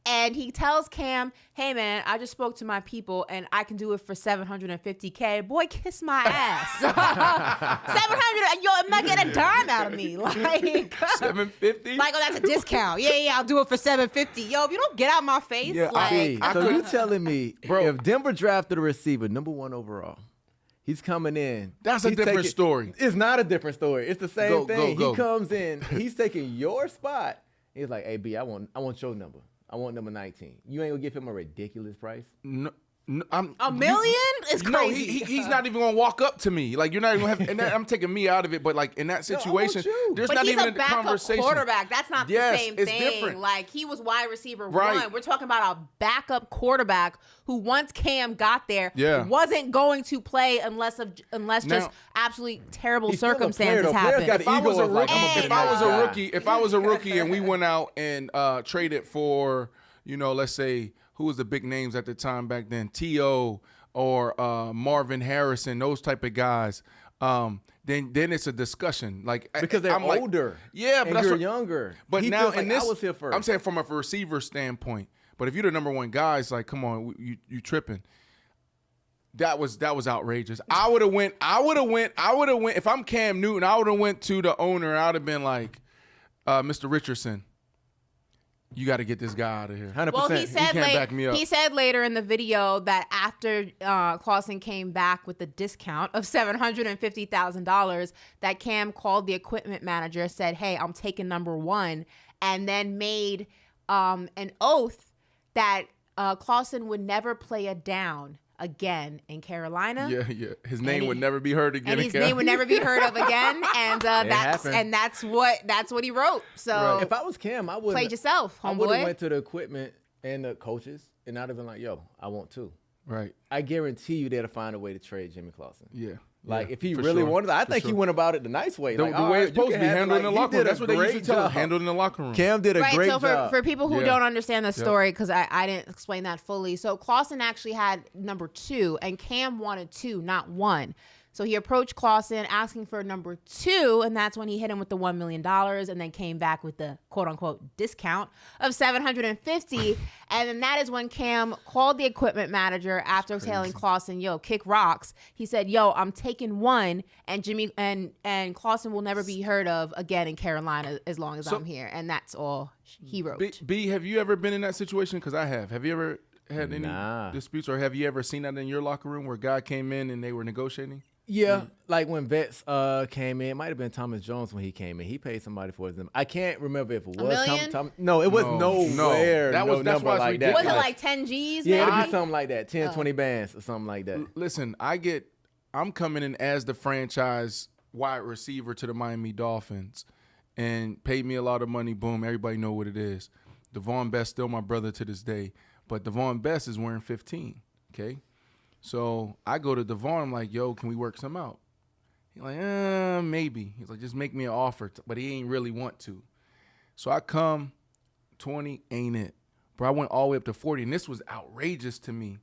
and he tells Cam, hey man, I just spoke to my people and I can do it for $750K. Boy, kiss my ass. 700, yo, I'm not getting a dime out of me. Like $750? Like, oh, that's a discount. Yeah, I'll do it for $750. Yo, if you don't get out my face, so you telling me, bro, if Denver drafted a receiver, number 1 overall, he's coming in. That's a different story. It's not a different story. It's the same thing. He comes in, he's taking your spot. He's like, hey, B, I want your number. I want number 19. You ain't gonna give him a ridiculous price? No, $1 million? It's crazy. No, he's not even gonna walk up to me. Like, you're not even gonna have. And I'm taking me out of it. But like in that situation, there's not even a conversation. Quarterback. That's not the same thing. Different. Like, he was wide receiver 1. We're talking about a backup quarterback who, once Cam got there, wasn't going to play unless just absolutely terrible circumstances happened. If I was a rookie and we went out and traded for, let's say, who was the big names at the time back then, T.O. or Marvin Harrison, those type of guys, then it's a discussion. Like, because they're older. Yeah, but you're younger. But he now feels like I was here first. I'm saying from a receiver standpoint. But if you're the number 1 guy, it's like, come on, you tripping. That was outrageous. I would have went. If I'm Cam Newton, I would have went to the owner. I would have been like, Mr. Richardson, you got to get this guy out of here. 100%. Well, he said later in the video that after Clausen came back with the discount of $750,000, that Cam called the equipment manager, said, hey, I'm taking number 1, and then made an oath that Clausen would never play a down again in Carolina. Yeah. His name would never be heard again. And his name would never be heard of again. And that's what he wrote. So if I was Cam, I would played yourself, homeboy. I would have went to the equipment and the coaches, and I'd have been like, yo, I want 2. Right. I guarantee you they'll find a way to trade Jimmy Clausen. Yeah. Like, yeah, if he for really sure. wanted to, I For think he sure. went about it the nice way. The, Like, the way it's supposed to be handled in the locker room. That's what they used to tell us. Handled in the locker room. Cam did a right, great so job. for people who Yeah. don't understand the story, because I didn't explain that fully. So Clausen actually had number 2, and Cam wanted 2, not 1. So he approached Clausen asking for number 2, and that's when he hit him with the $1 million, and then came back with the quote-unquote discount of $750. And then that is when Cam called the equipment manager after telling Clausen, yo, kick rocks. He said, yo, I'm taking 1, and Jimmy and Clausen will never be heard of again in Carolina as long as I'm here. And that's all he wrote. B, have you ever been in that situation? Because I have. Have you ever had any disputes, or have you ever seen that in your locker room where a guy came in and they were negotiating? Yeah, like when Vets came in, it might have been Thomas Jones when he came in. He paid somebody for his number. I can't remember if it was No, it was nowhere. That's number why like that. Was it like 10 G's? Yeah, maybe? it'd be something like that, 10, 20 bands or something like that. Listen, I'm coming in as the franchise wide receiver to the Miami Dolphins, and paid me a lot of money. Boom, everybody know what it is. Devon Best still my brother to this day, but Devon Best is wearing 15. Okay. So I go to Devon, I'm like, yo, can we work some out? He's like, maybe. He's like, just make me an offer, but he ain't really want to. So I come, 20 ain't it. Bro, I went all the way up to 40, and this was outrageous to me.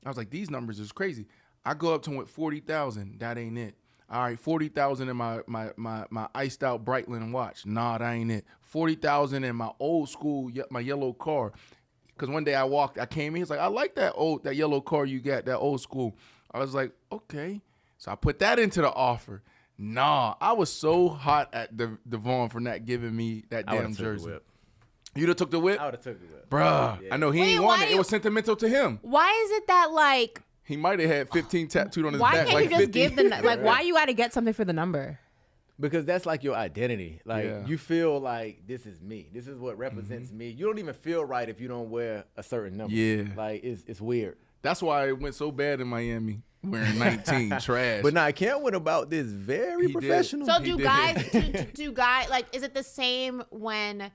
I was like, these numbers is crazy. I go up to him with 40,000, that ain't it. All right, 40,000 in my iced out Breitling watch. Nah, that ain't it. 40,000 in my old school, my yellow car. Because one day I came in, he's like, I like that yellow car you got, that old school. I was like, okay. So I put that into the offer. Nah, I was so hot at Devon for not giving me that damn jersey. You'd have took the whip? I would have took the whip. Bruh, Yeah. I know he ain't want it. It was sentimental to him. Why is it that, like... He might have had 15 tattooed on his why back. can't like you just 50. give the... Like, why you got to get something for the number? Because that's like your identity. Like, you feel like, this is me. This is what represents me. You don't even feel right if you don't wear a certain number. Yeah. Like, it's weird. That's why it went so bad in Miami, wearing 19, trash. But now, Cam went about this very professional. So do guys, like, is it the same when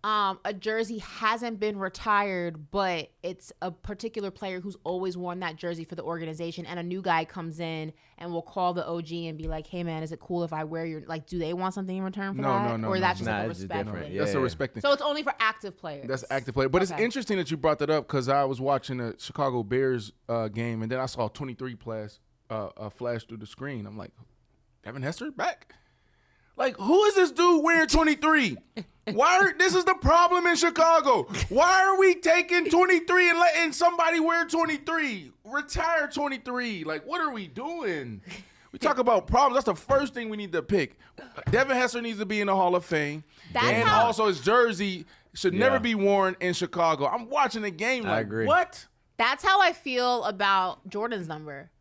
a jersey hasn't been retired, but it's a particular player who's always worn that jersey for the organization, and a new guy comes in and will call the OG and be like, hey, man, is it cool if I wear your, like, do they want something in return for that? No. Or that's just Nah, like a it's just respect different. thing? That's a respect thing. So it's only for active players. That's active player. But it's interesting that you brought that up, because I was watching a Chicago Bears game, and then I saw 23 flash through the screen. I'm like, Devin Hester back? Like, who is this dude wearing 23? This is the problem in Chicago. Why are we taking 23 and letting somebody wear 23? Retire 23. Like, what are we doing? We talk about problems. That's the first thing we need to pick. Devin Hester needs to be in the Hall of Fame. Also his jersey should never be worn in Chicago. I'm watching the game like, what? That's how I feel about Jordan's number,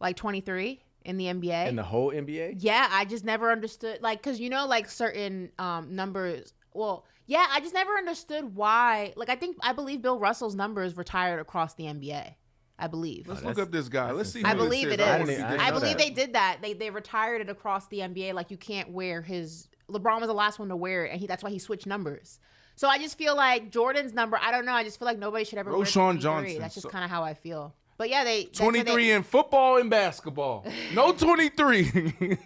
like 23. In the NBA. In the whole NBA? Yeah, I just never understood, like, because, you know, like, certain numbers, well, yeah, I just never understood why, like, I believe Bill Russell's number is retired across the NBA, I believe. Let's look up this guy. Let's see who I believe it is. I believe that. they did that. They retired it across the NBA, like, you can't wear his, LeBron was the last one to wear it, and that's why he switched numbers. So I just feel like Jordan's number, I don't know, I just feel like nobody should ever wear 23. Johnson. That's just kind of how I feel. But yeah, 23 in football and basketball. No 23.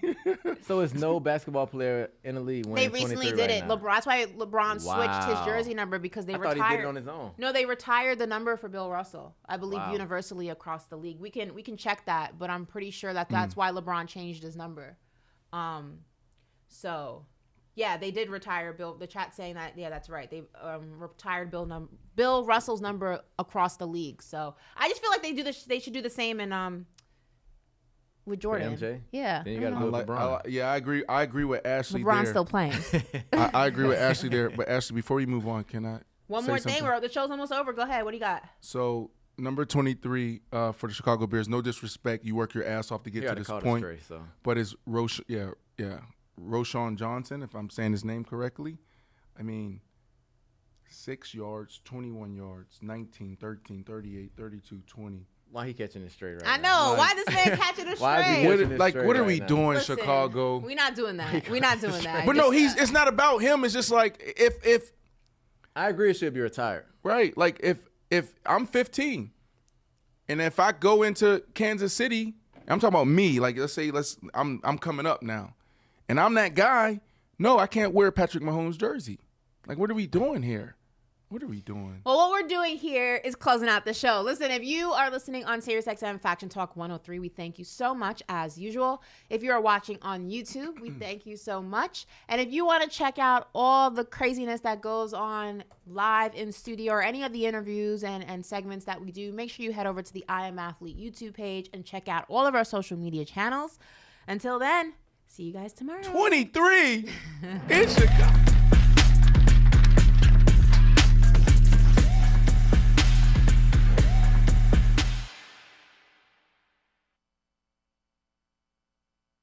So it's no basketball player in the league wearing 23 They recently did it. now. That's why LeBron switched his jersey number, because they retired. I thought he did it on his own. No, they retired the number for Bill Russell. I believe Wow. universally across the league. We can check that, but I'm pretty sure that's why LeBron changed his number. So yeah, they did retire Bill. The chat saying that, yeah, that's right. They retired Bill Russell's number across the league. So I just feel like they should do the same in with Jordan. For MJ? Yeah. Then you got to go with LeBron. I agree with Ashley. LeBron's there. still playing. I agree with Ashley there. But Ashley, before we move on, can I One say more something? thing, the show's almost over. Go ahead. What do you got? So number 23 for the Chicago Bears. No disrespect, you work your ass off to get to this point. But it's Roschon Johnson, if I'm saying his name correctly. I mean, 6 yards, 21 yards, 19, 13, 38, 32, 20. Why he catching it straight right I now? know. Why this man catching it straight? Why is he catching it straight what are right we now? doing, Listen, Chicago? We're not doing that. We're not doing that. But no, it's not about him. It's just like if I agree, it should be retired. Right. Like if I'm 15 And if I go into Kansas City, I'm talking about me. Like, I'm coming up now, and I'm that guy. No, I can't wear Patrick Mahomes' jersey. Like, what are we doing here? What are we doing? Well, what we're doing here is closing out the show. Listen, if you are listening on SiriusXM Faction Talk 103, we thank you so much as usual. If you are watching on YouTube, we thank you so much. And if you want to check out all the craziness that goes on live in studio or any of the interviews and segments that we do, make sure you head over to the I Am Athlete YouTube page and check out all of our social media channels. Until then, see you guys tomorrow. 23 in Chicago.